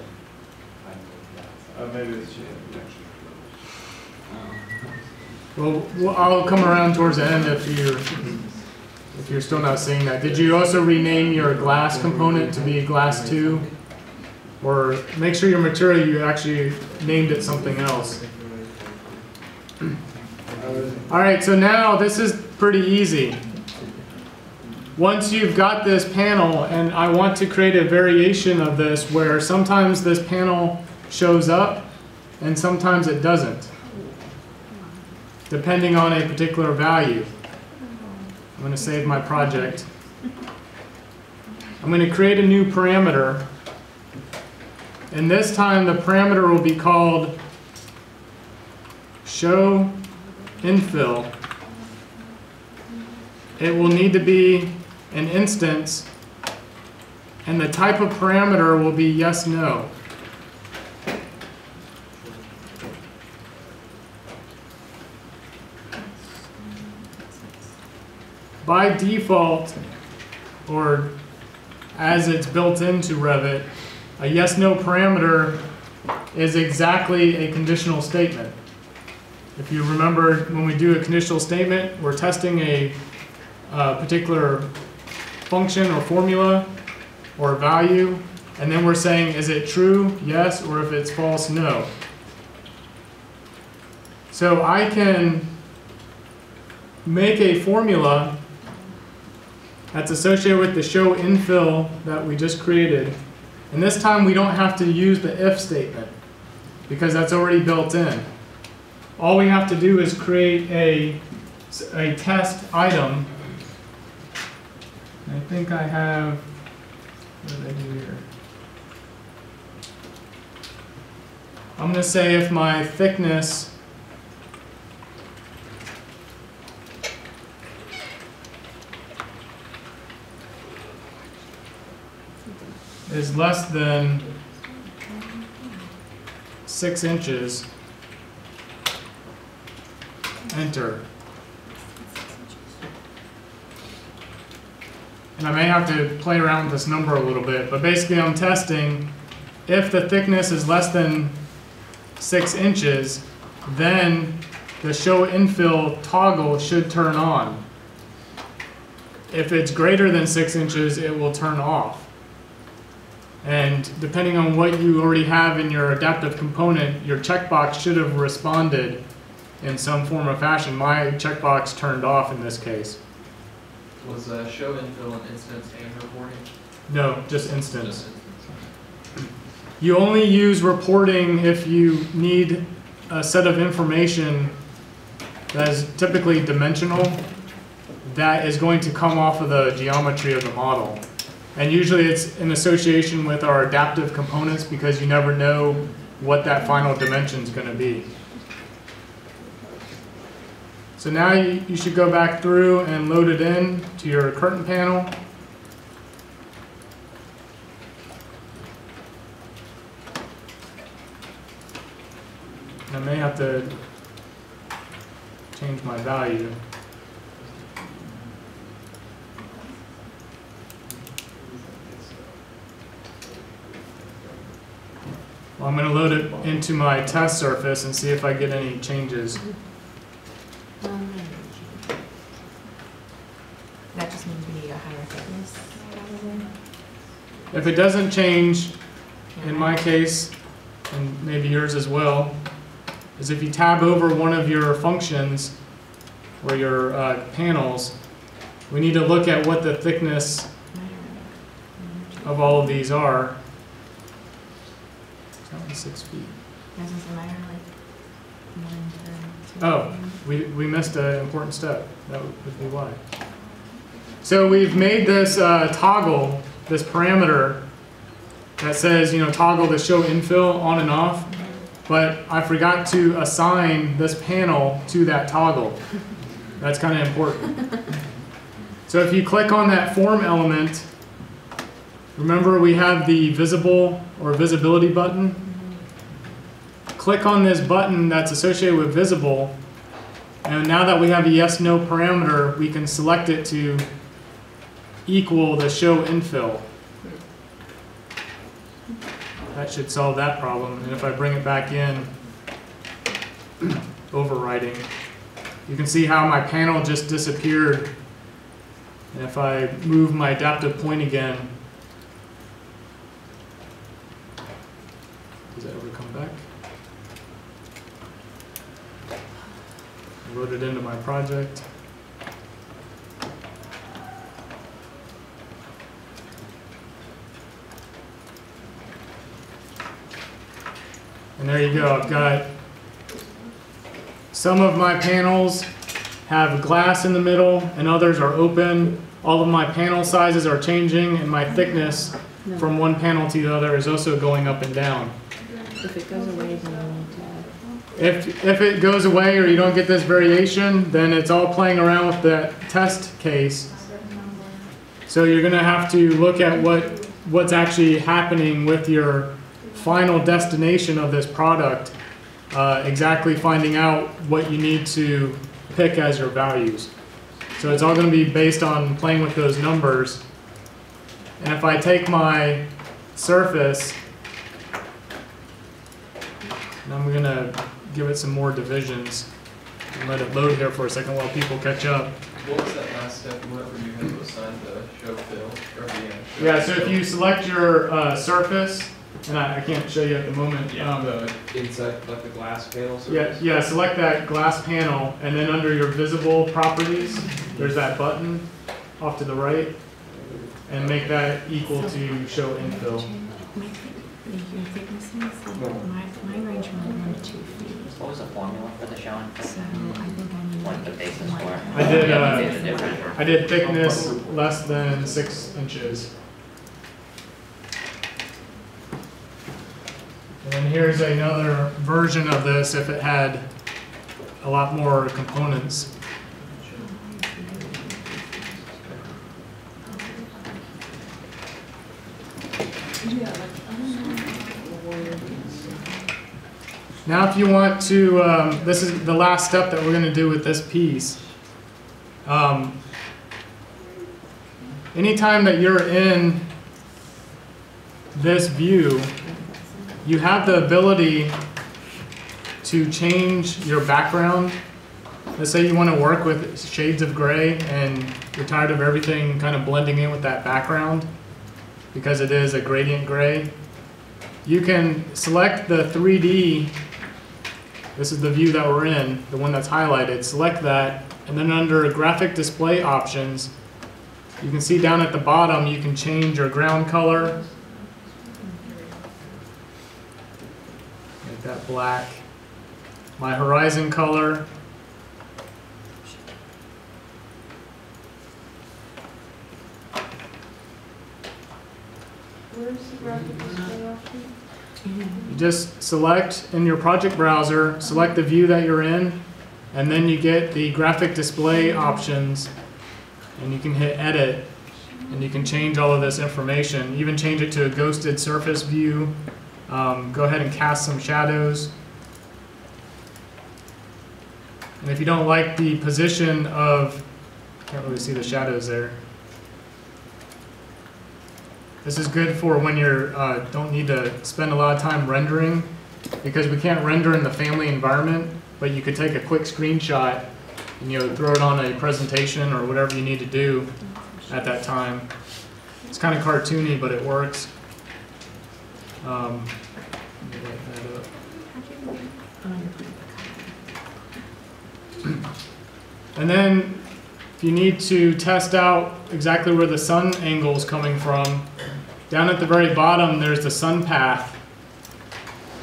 Maybe it's shaded. Well, I'll come around towards the end if you're still not seeing that. Did you also rename your glass component to be glass 2? Or make sure your material, you actually named it something else. All right, so now this is pretty easy. Once you've got this panel, and I want to create a variation of this where sometimes this panel shows up and sometimes it doesn't, depending on a particular value. I'm going to save my project. I'm going to create a new parameter, and this time the parameter will be called show infill. It will need to be an instance And the type of parameter will be yes, no. By default, or as it's built into Revit, a yes-no parameter is exactly a conditional statement. If you remember, when we do a conditional statement, we're testing a particular function or formula or value, and then we're saying, is it true, yes, or if it's false, no. So I can make a formula that's associated with the show infill that we just created. And this time we don't have to use the if statement because that's already built in. All we have to do is create a test item. I think I have, what did I do here? I'm going to say if my thickness is less than 6 inches, enter. And I may have to play around with this number a little bit, but basically I'm testing if the thickness is less than 6 inches, then the show infill toggle should turn on. If it's greater than 6 inches, it will turn off. And depending on what you already have in your adaptive component, your checkbox should have responded in some form or fashion. My checkbox turned off in this case. Was show infill an instance and reporting? No, just instance. Just instance. You only use reporting if you need a set of information that is typically dimensional that is going to come off of the geometry of the model. And usually it's in association with our adaptive components because you never know what that final dimension is going to be. So now you should go back through and load it in to your curtain panel. I may have to change my value. Well, I'm going to load it into my test surface and see if I get any changes. That just means we need a higher thickness. If it doesn't change, in my case, and maybe yours as well, is if you tab over one of your functions or your panels, we need to look at what the thickness of all of these are. It's only 6 feet. Oh, we missed an important step. That would be why. So we've made this toggle, this parameter that says, toggle the show infill on and off, but I forgot to assign this panel to that toggle. That's kind of important. So if you click on that form element, remember we have the visible or visibility button. Click on this button that's associated with visible, and now that we have a yes/no parameter, we can select it to equal the show infill. That should solve that problem. And if I bring it back in, overwriting, you can see how my panel just disappeared. And if I move my adaptive point again, does it ever come back? I wrote it into my project. And there you go. I've got some of my panels have glass in the middle and others are open. All of my panel sizes are changing and my thickness from one panel to the other is also going up and down. If it goes away, then we need to. If it goes away or you don't get this variation, then it's all playing around with that test case. So you're going to have to look at what what's actually happening with your final destination of this product, exactly finding out what you need to pick as your values. So it's all going to be based on playing with those numbers. And if I take my surface, and I'm going to give it some more divisions and let it load here for a second while people catch up. What was that last step? Whatever you had to assign the show fill or the show Yeah, so if you select your surface, and I can't show you at the moment. the inside, like the glass panels. Yeah, select that glass panel, and then under your visible properties, there's that button off to the right, and make that equal to show infill. Your thicknesses, my range from 1 to 2 feet. What was the formula for the showing? So I think I need What the basis for? I did thickness less than 6 inches. And then here's another version of this if it had a lot more components. Now if you want to, this is the last step that we're going to do with this piece. Anytime that you're in this view, you have the ability to change your background. Let's say you want to work with shades of gray and you're tired of everything kind of blending in with that background because it is a gradient gray. You can select the 3D. This is the view that we're in, the one that's highlighted. Select that, and then under graphic display options, you can see down at the bottom, you can change your ground color. Make that black. My horizon color. Where's the graphic display option? You just select in your project browser, select the view that you're in, and then you get the graphic display options, and you can hit edit, and you can change all of this information, even change it to a ghosted surface view. Go ahead and cast some shadows. And if you don't like the position of, can't really see the shadows there. This is good for when you don't need to spend a lot of time rendering, because we can't render in the family environment, but you could take a quick screenshot and throw it on a presentation or whatever you need to do at that time. It's kind of cartoony, but it works. Let me light that up. And then if you need to test out exactly where the sun angle is coming from, down at the very bottom there's the sun path.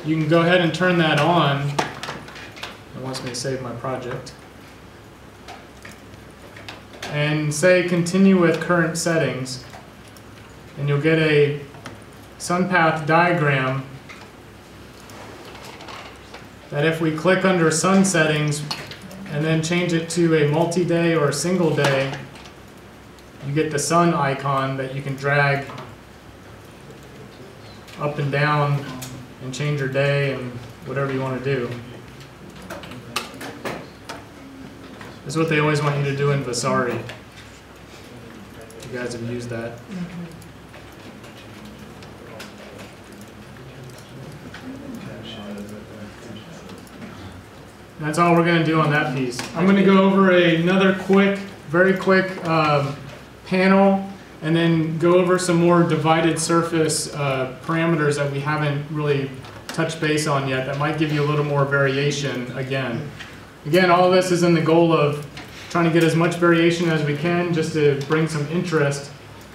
You can go ahead and turn that on. It wants me to save my project. And say continue with current settings. And you'll get a sun path diagram that if we click under sun settings and then change it to a multi-day or a single day, you get the sun icon that you can drag up and down and change your day and whatever you want to do. This is what they always want you to do in Vasari. You guys have used that. That's all we're going to do on that piece. I'm going to go over another very quick panel, and then go over some more divided surface parameters that we haven't really touched base on yet that might give you a little more variation again. Again, all of this is in the goal of trying to get as much variation as we can, just to bring some interest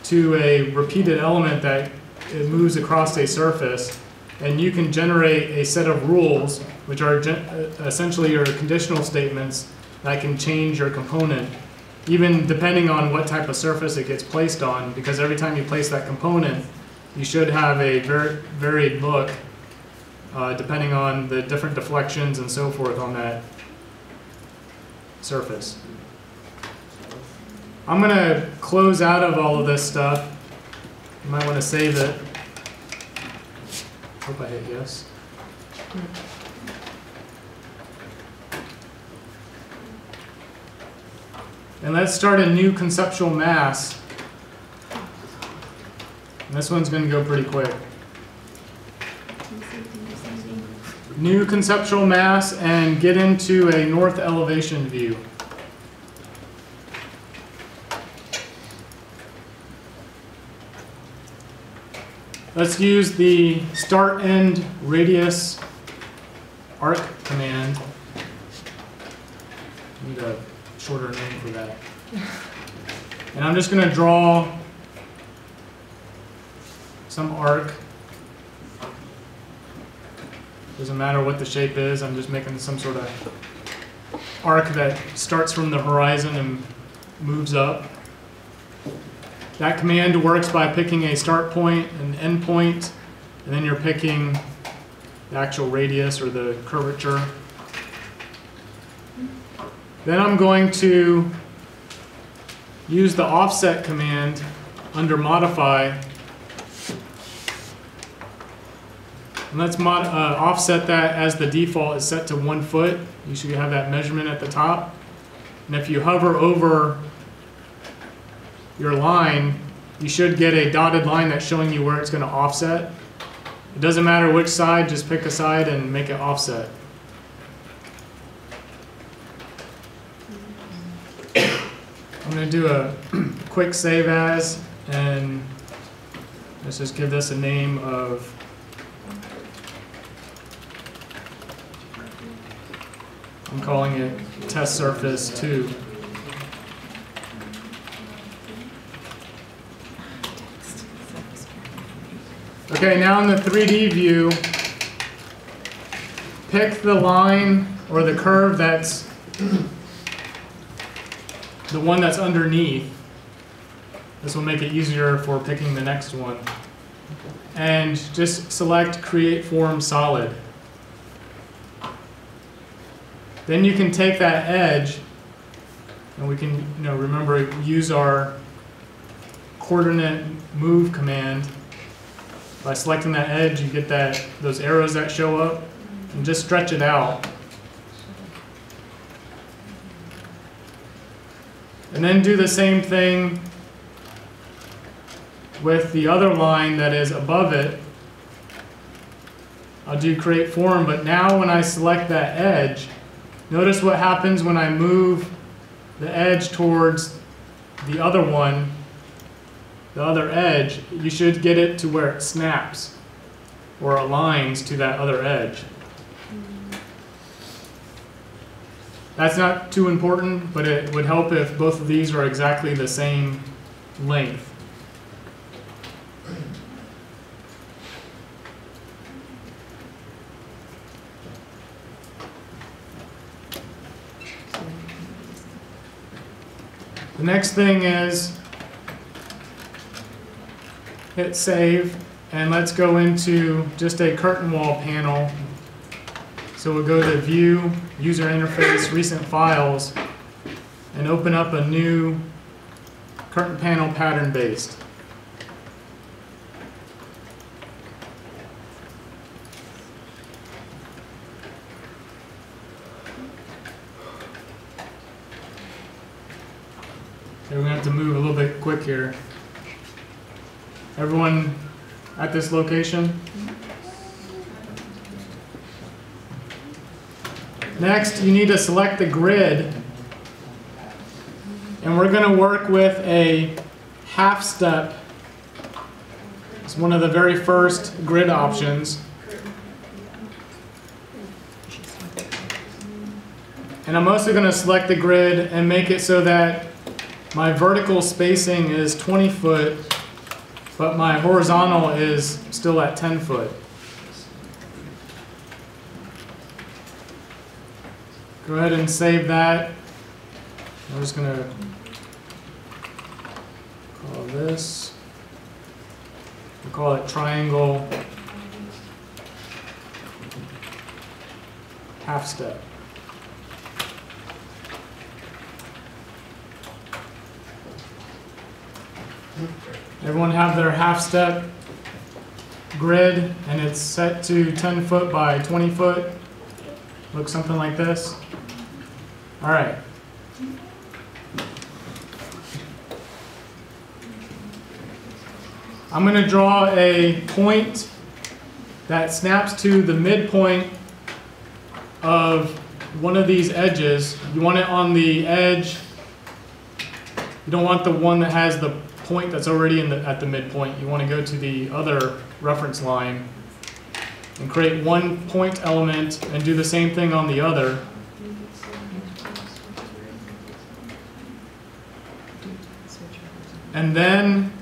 to a repeated element that it moves across a surface. And you can generate a set of rules, which are essentially your conditional statements that can change your component, even depending on what type of surface it gets placed on, because every time you place that component, you should have a varied look, depending on the different deflections and so forth on that surface. I'm going to close out of all of this stuff You might want to save it. Hope I hit yes. And let's start a new conceptual mass. And this one's going to go pretty quick. New conceptual mass and get into a north elevation view. Let's use the start end radius arc command. Need a shorter name for that. And I'm just going to draw some arc. Doesn't matter what the shape is, I'm just making some sort of arc that starts from the horizon and moves up. That command works by picking a start point, an end point, and then you're picking the actual radius or the curvature. Then I'm going to use the offset command under modify. And let's offset that as the default is set to 1 foot. You should have that measurement at the top. And if you hover over your line, you should get a dotted line that's showing you where it's going to offset. It doesn't matter which side, just pick a side and make it offset. I'm going to do a quick save as, and let's just give this a name of I'm calling it test surface 2. Okay, now in the 3D view, pick the line or the curve that's the one that's underneath. This will make it easier for picking the next one. And just select Create Form Solid. Then you can take that edge, and we can, remember, use our coordinate move command. By selecting that edge, you get those arrows that show up, and just stretch it out. And then do the same thing with the other line that is above it. I'll do Create Form, but now when I select that edge, notice what happens when I move the edge towards the other one, the other edge. You should get it to where it snaps or aligns to that other edge. That's not too important, but it would help if both of these are exactly the same length. The next thing is hit save, and let's go into just a curtain wall panel. So we'll go to View, User Interface, Recent Files, and open up a new curtain panel pattern based. Okay, we're going to have to move a little bit quick here. Everyone at this location? Next, you need to select the grid, and we're going to work with a half step. It's one of the very first grid options. And I'm also going to select the grid and make it so that my vertical spacing is 20 foot, but my horizontal is still at 10 foot. Go ahead and save that. I'm just going to call this, we'll call it triangle half step. Everyone have their half-step grid, and it's set to 10 foot by 20 foot. Looks something like this. All right. I'm going to draw a point that snaps to the midpoint of one of these edges. You want it on the edge. You don't want the one that has the point that's already at the midpoint. You want to go to the other reference line and create one point element and do the same thing on the other. And then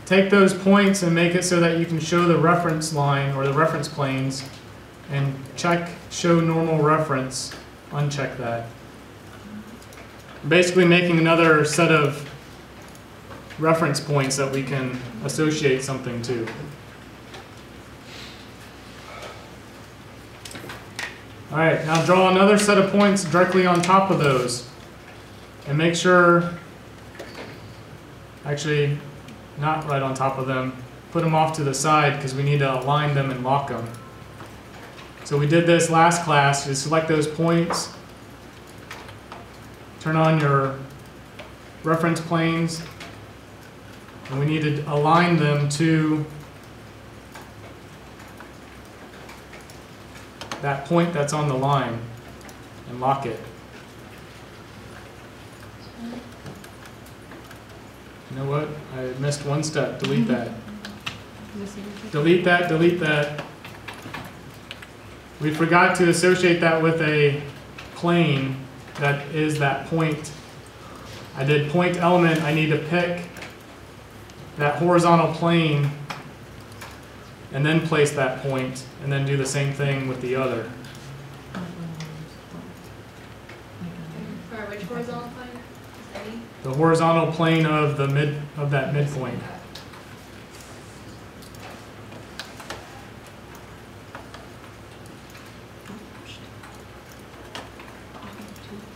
take those points and make it so that you can show the reference line or the reference planes and check show normal reference, uncheck that. Basically making another set of reference points that we can associate something to. All right, now draw another set of points directly on top of those and make sure, actually not right on top of them, put them off to the side because we need to align them and lock them. So we did this last class. You select those points, turn on your reference planes, and we need to align them to that point that's on the line and lock it. You know what? I missed one step. Delete that. Delete that, delete that. We forgot to associate that with a plane that is that point. I did point element. I need to pick that horizontal plane and then place that point and then do the same thing with the other. Sorry, which horizontal plane? Any? The horizontal plane of the that midpoint.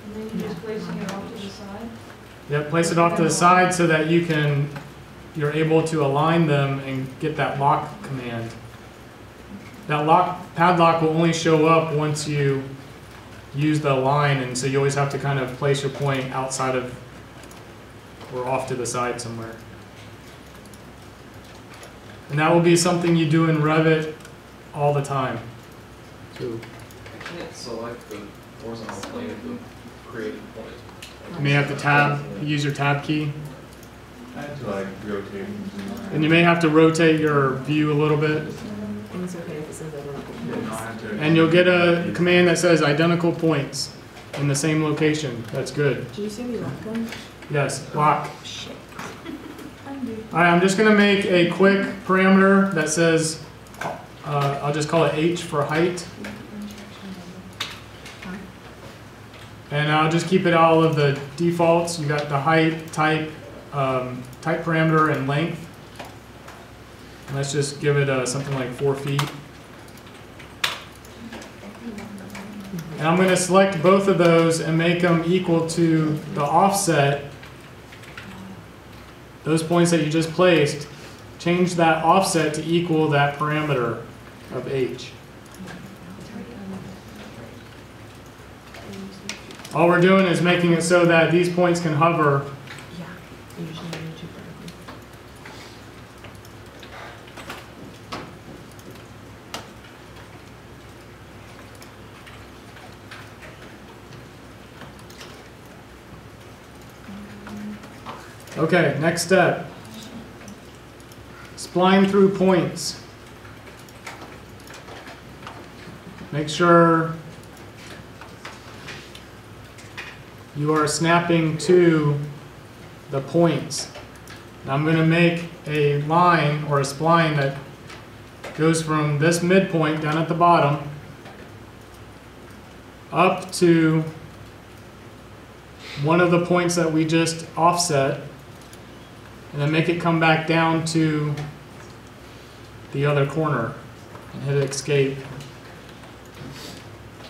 And then you're just placing it off to the side? Yep, place it off to the side so that you're able to align them and get that lock command. That padlock will only show up once you use the line, and so you always have to kind of place your point outside of or off to the side somewhere. And that will be something you do in Revit all the time. So I can't select the horizontal plane of the created point. you may have to use your tab key. I had to like rotate. And you may have to rotate your view a little bit. And it's okay if it says identical Yeah, no, I points. had to. And you'll get a command that says identical points in the same location. That's good. Did you say we lock them? Yes, lock. Shit. All right, I'm just going to make a quick parameter that says, I'll just call it H for height. And I'll just keep it all of the defaults. You got the height, type parameter, and length. And let's just give it something like 4 feet. And I'm going to select both of those and make them equal to the offset. Those points that you just placed, change that offset to equal that parameter of H. All we're doing is making it so that these points can hover. Yeah, usually you do vertical. Okay, next step. Spline through points. Make sure you are snapping to the points. Now I'm going to make a line or a spline that goes from this midpoint down at the bottom up to one of the points that we just offset, and then make it come back down to the other corner and hit escape.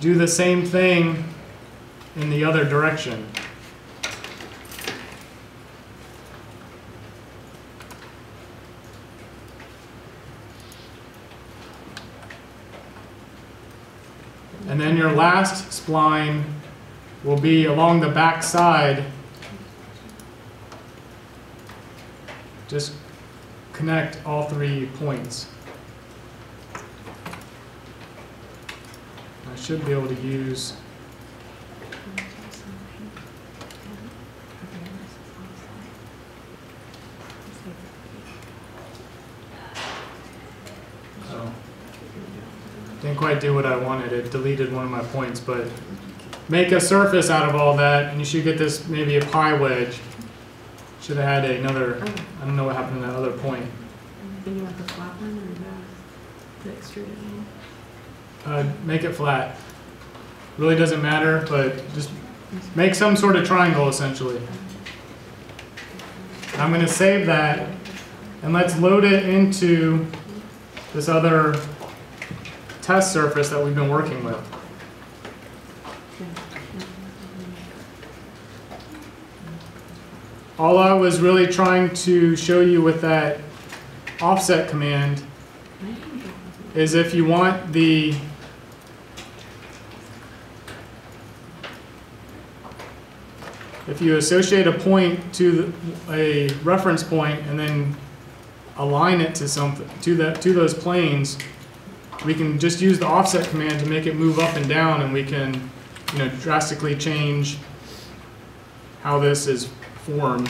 Do the same thing in the other direction. And then your last spline will be along the back side. Just connect all 3 points. I should be able to use didn't quite do what I wanted. It deleted one of my points, but make a surface out of all that, and you should get this maybe a pi wedge. Should have had another, I don't know what happened to that other point. Thinking about the flat one or the extruded one? Make it flat. Really doesn't matter, but just make some sort of triangle essentially. I'm going to save that, and let's load it into this other test surface that we've been working with. All I was really trying to show you with that offset command is if you want if you associate a point to a reference point and then align it to something, to those planes, we can just use the offset command to make it move up and down, and we can, drastically change how this is formed.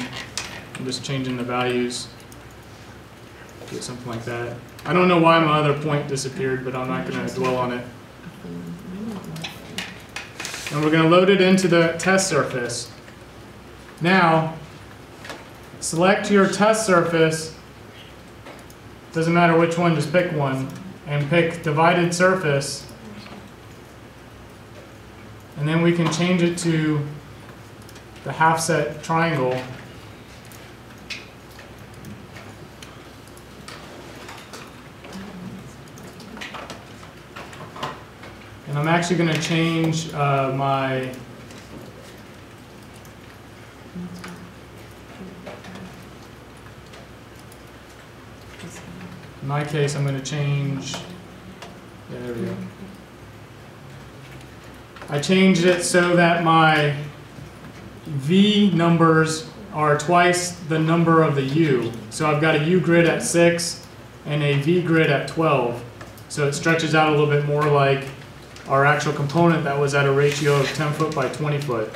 I'm just changing the values. Get something like that. I don't know why my other point disappeared, but I'm not going to dwell on it. And we're going to load it into the test surface. Now, select your test surface. Doesn't matter which one, just pick one. And pick divided surface. And then we can change it to the half set triangle. And I'm actually going to change my in my case, I'm going to change, yeah, there we go. I changed it so that my V numbers are twice the number of the U. So I've got a U grid at 6 and a V grid at 12. So it stretches out a little bit more like our actual component that was at a ratio of 10 foot by 20 foot.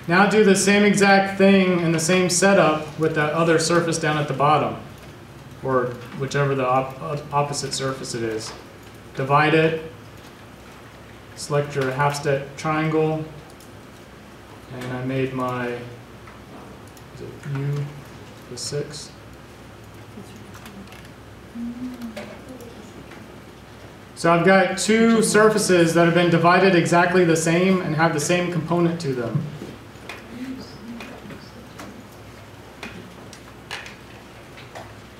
Now do the same exact thing and the same setup with that other surface down at the bottom, or whichever the opposite surface it is. Divide it, select your half set triangle, and I made my U the 6. So I've got 2 surfaces that have been divided exactly the same and have the same component to them.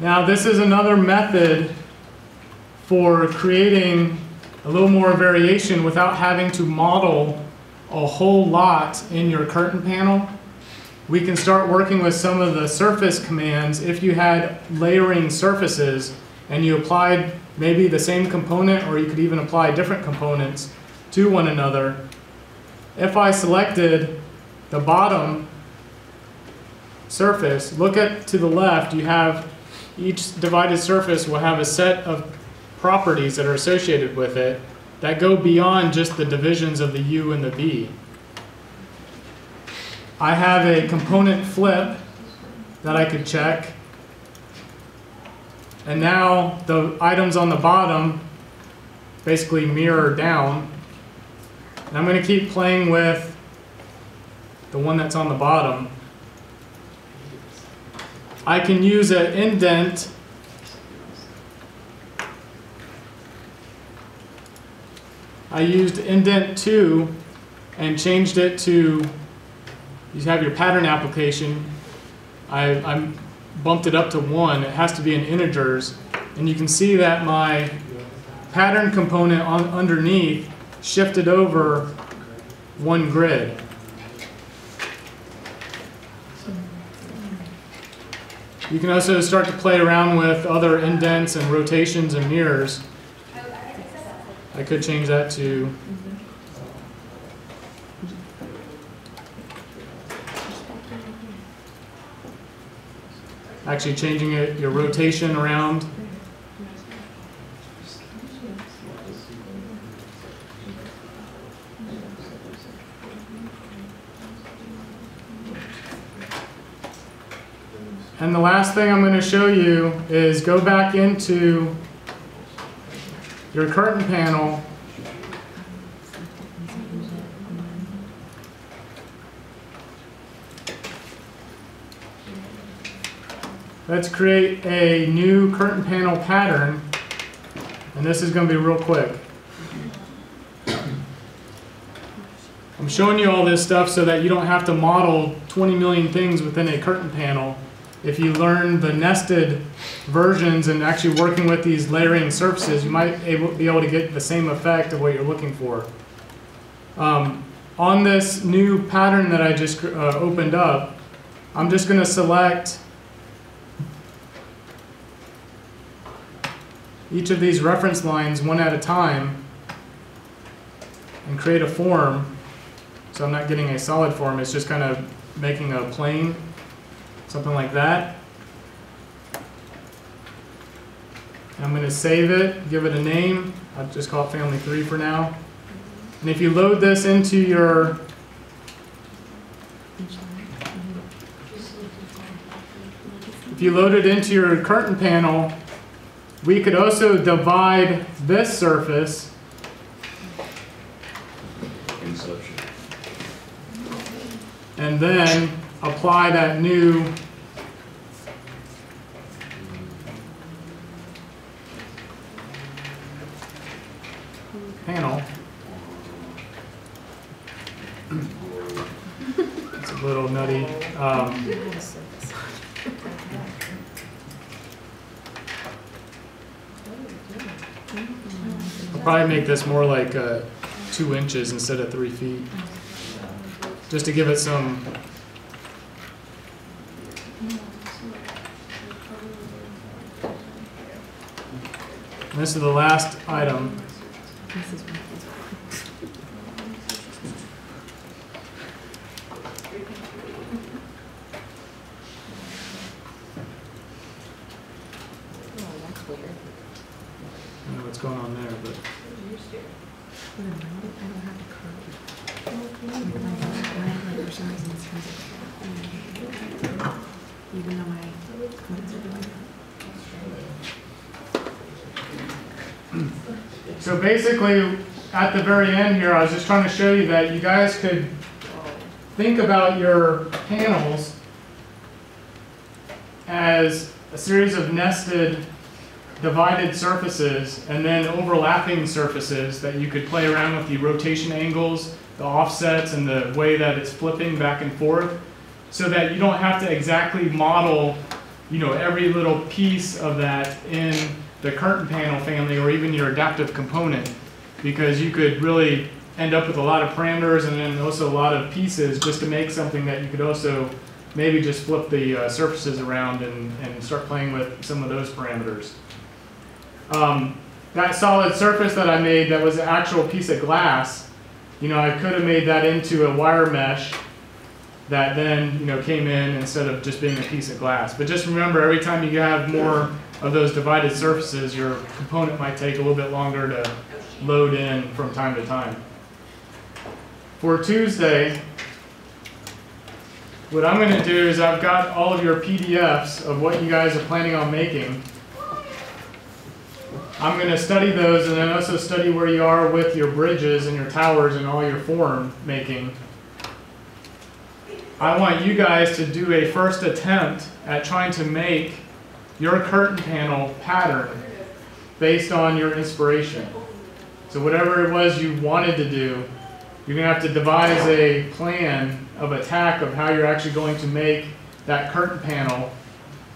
Now this is another method for creating a little more variation without having to model a whole lot in your curtain panel. We can start working with some of the surface commands if you had layering surfaces and you applied maybe the same component, or you could even apply different components to one another. If I selected the bottom surface, look to the left, you have each divided surface will have a set of properties that are associated with it that go beyond just the divisions of the U and the V. I have a component flip that I could check. And now the items on the bottom basically mirror down. And I'm going to keep playing with the one that's on the bottom. I can use an indent I used indent 2 and changed it to, you have your pattern application. I bumped it up to 1. It has to be in integers. And you can see that my pattern component underneath shifted over 1 grid. You can also start to play around with other indents and rotations and mirrors. I could change that to actually changing it, your rotation around. And the last thing I'm going to show you is go back into your curtain panel. Let's create a new curtain panel pattern, and this is going to be real quick. I'm showing you all this stuff so that you don't have to model 20 million things within a curtain panel. If you learn the nested versions and actually working with these layering surfaces, you might be able to get the same effect of what you're looking for. On this new pattern that I just opened up, I'm just going to select each of these reference lines one at a time and create a form. So I'm not getting a solid form, it's just kind of making a plane. Something like that. I'm going to save it, give it a name. I'll just call it Family 3 for now. And if you load this into your curtain panel, we could also divide this surface and then apply that new panel. It's a little nutty. I'll probably make this more like 2 inches instead of 3 feet, just to give it some. This is the last item. I don't know what's going on there, but even though so basically, at the very end here, I was just trying to show you that you guys could think about your panels as a series of nested, divided surfaces and then overlapping surfaces that you could play around with the rotation angles, the offsets, and the way that it's flipping back and forth, so that you don't have to exactly model, every little piece of that in the curtain panel family or even your adaptive component, because you could really end up with a lot of parameters and then also a lot of pieces just to make something that you could also maybe just flip the surfaces around and start playing with some of those parameters. That solid surface that I made that was an actual piece of glass, I could have made that into a wire mesh that then came in instead of just being a piece of glass. But just remember, every time you have more of those divided surfaces, your component might take a little bit longer to load in from time to time. For Tuesday, what I'm going to do is I've got all of your PDFs of what you guys are planning on making. I'm going to study those and then also study where you are with your bridges and your towers and all your form making. I want you guys to do a first attempt at trying to make your curtain panel pattern based on your inspiration. So whatever it was you wanted to do, you're going to have to devise a plan of attack of how you're actually going to make that curtain panel,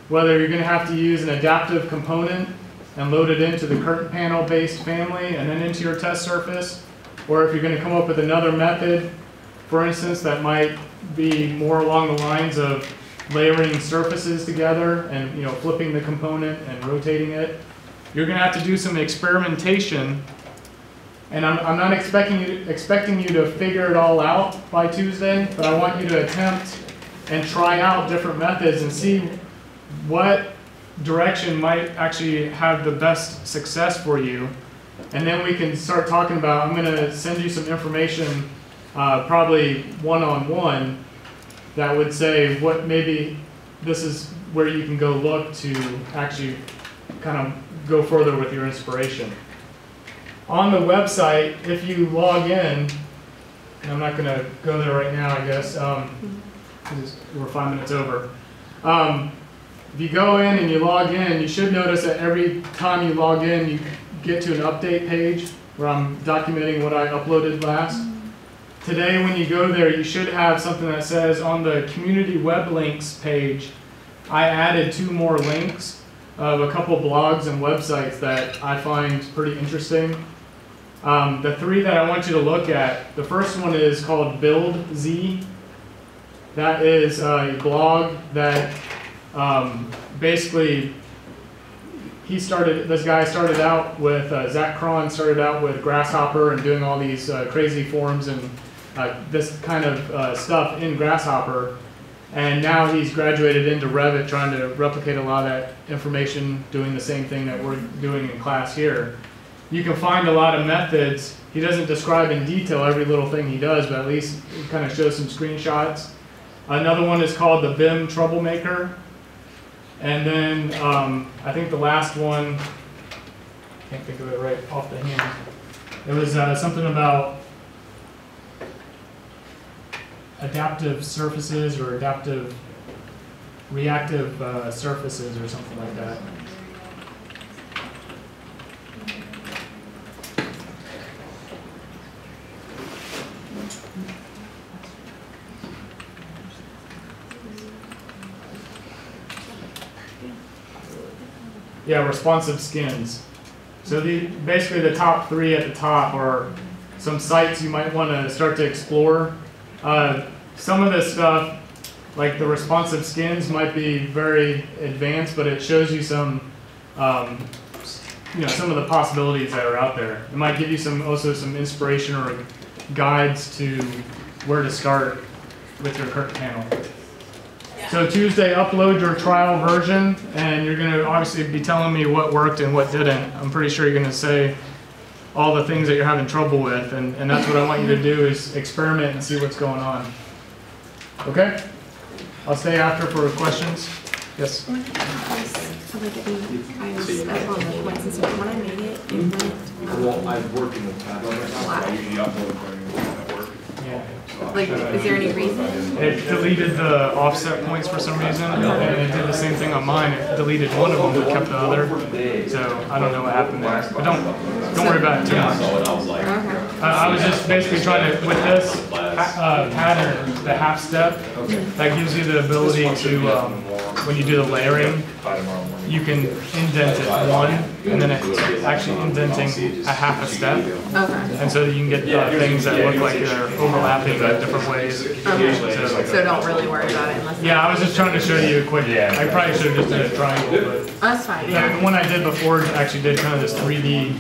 whether you're going to have to use an adaptive component and load it into the curtain panel based family and then into your test surface, or if you're going to come up with another method, for instance, that might be more along the lines of layering surfaces together and flipping the component and rotating it. You're going to have to do some experimentation And I'm not expecting you to figure it all out by Tuesday, but I want you to attempt and try out different methods and see what direction might actually have the best success for you. And then we can start talking about, I'm going to send you some information, probably one-on-one, that would say what maybe this is where you can go look to actually kind of go further with your inspiration. On the website, if you log in, and I'm not going to go there right now, I guess, because we're 5 minutes over. If you go in and you log in, you should notice that every time you log in, you get to an update page where I'm documenting what I uploaded last. Today, when you go there, you should have something that says on the community web links page, I added 2 more links of a couple blogs and websites that I find pretty interesting. The 3 that I want you to look at, the first one is called BuildZ. That is a blog that basically this guy started out with, Zach Cron started out with Grasshopper and doing all these crazy forms and this kind of stuff in Grasshopper. And now he's graduated into Revit, trying to replicate a lot of that information, doing the same thing that we're doing in class here. You can find a lot of methods. He doesn't describe in detail every little thing he does, but at least he kind of shows some screenshots. Another one is called the BIM Troublemaker. And then I think the last one, can't think of it right off the hand. It was something about adaptive surfaces or reactive surfaces or something like that. Yeah, responsive skins. So basically the top 3 at the top are some sites you might want to start to explore. Some of this stuff, like the responsive skins, might be very advanced, but it shows you some, some of the possibilities that are out there. It might give you also some inspiration or guides to where to start with your current panel. So Tuesday, upload your trial version, and you're going to obviously be telling me what worked and what didn't. I'm pretty sure you're going to say all the things that you're having trouble with, and that's what I want you to do, is experiment and see what's going on. Okay? I'll stay after for questions. Yes? I was up on the points and stuff. When I made it went. Well, I'm working with Tableau right now, so I usually upload during at work. Yeah. Like, is there any reason? It deleted the offset points for some reason, and it did the same thing on mine. It deleted one of them but kept the other. So I don't know what happened there. But don't worry about it too much. I was just basically trying to, with this pattern, the half step, that gives you the ability to, when you do the layering, you can indent it 1, and then it's actually indenting a half a step. Okay. And so you can get things that look like they're overlapping in different ways. Okay. So don't really worry about it unless. Yeah, I was just trying to show you a quick. I probably should have just did a triangle, but that's fine. Yeah. the one I did before actually did kind of this 3D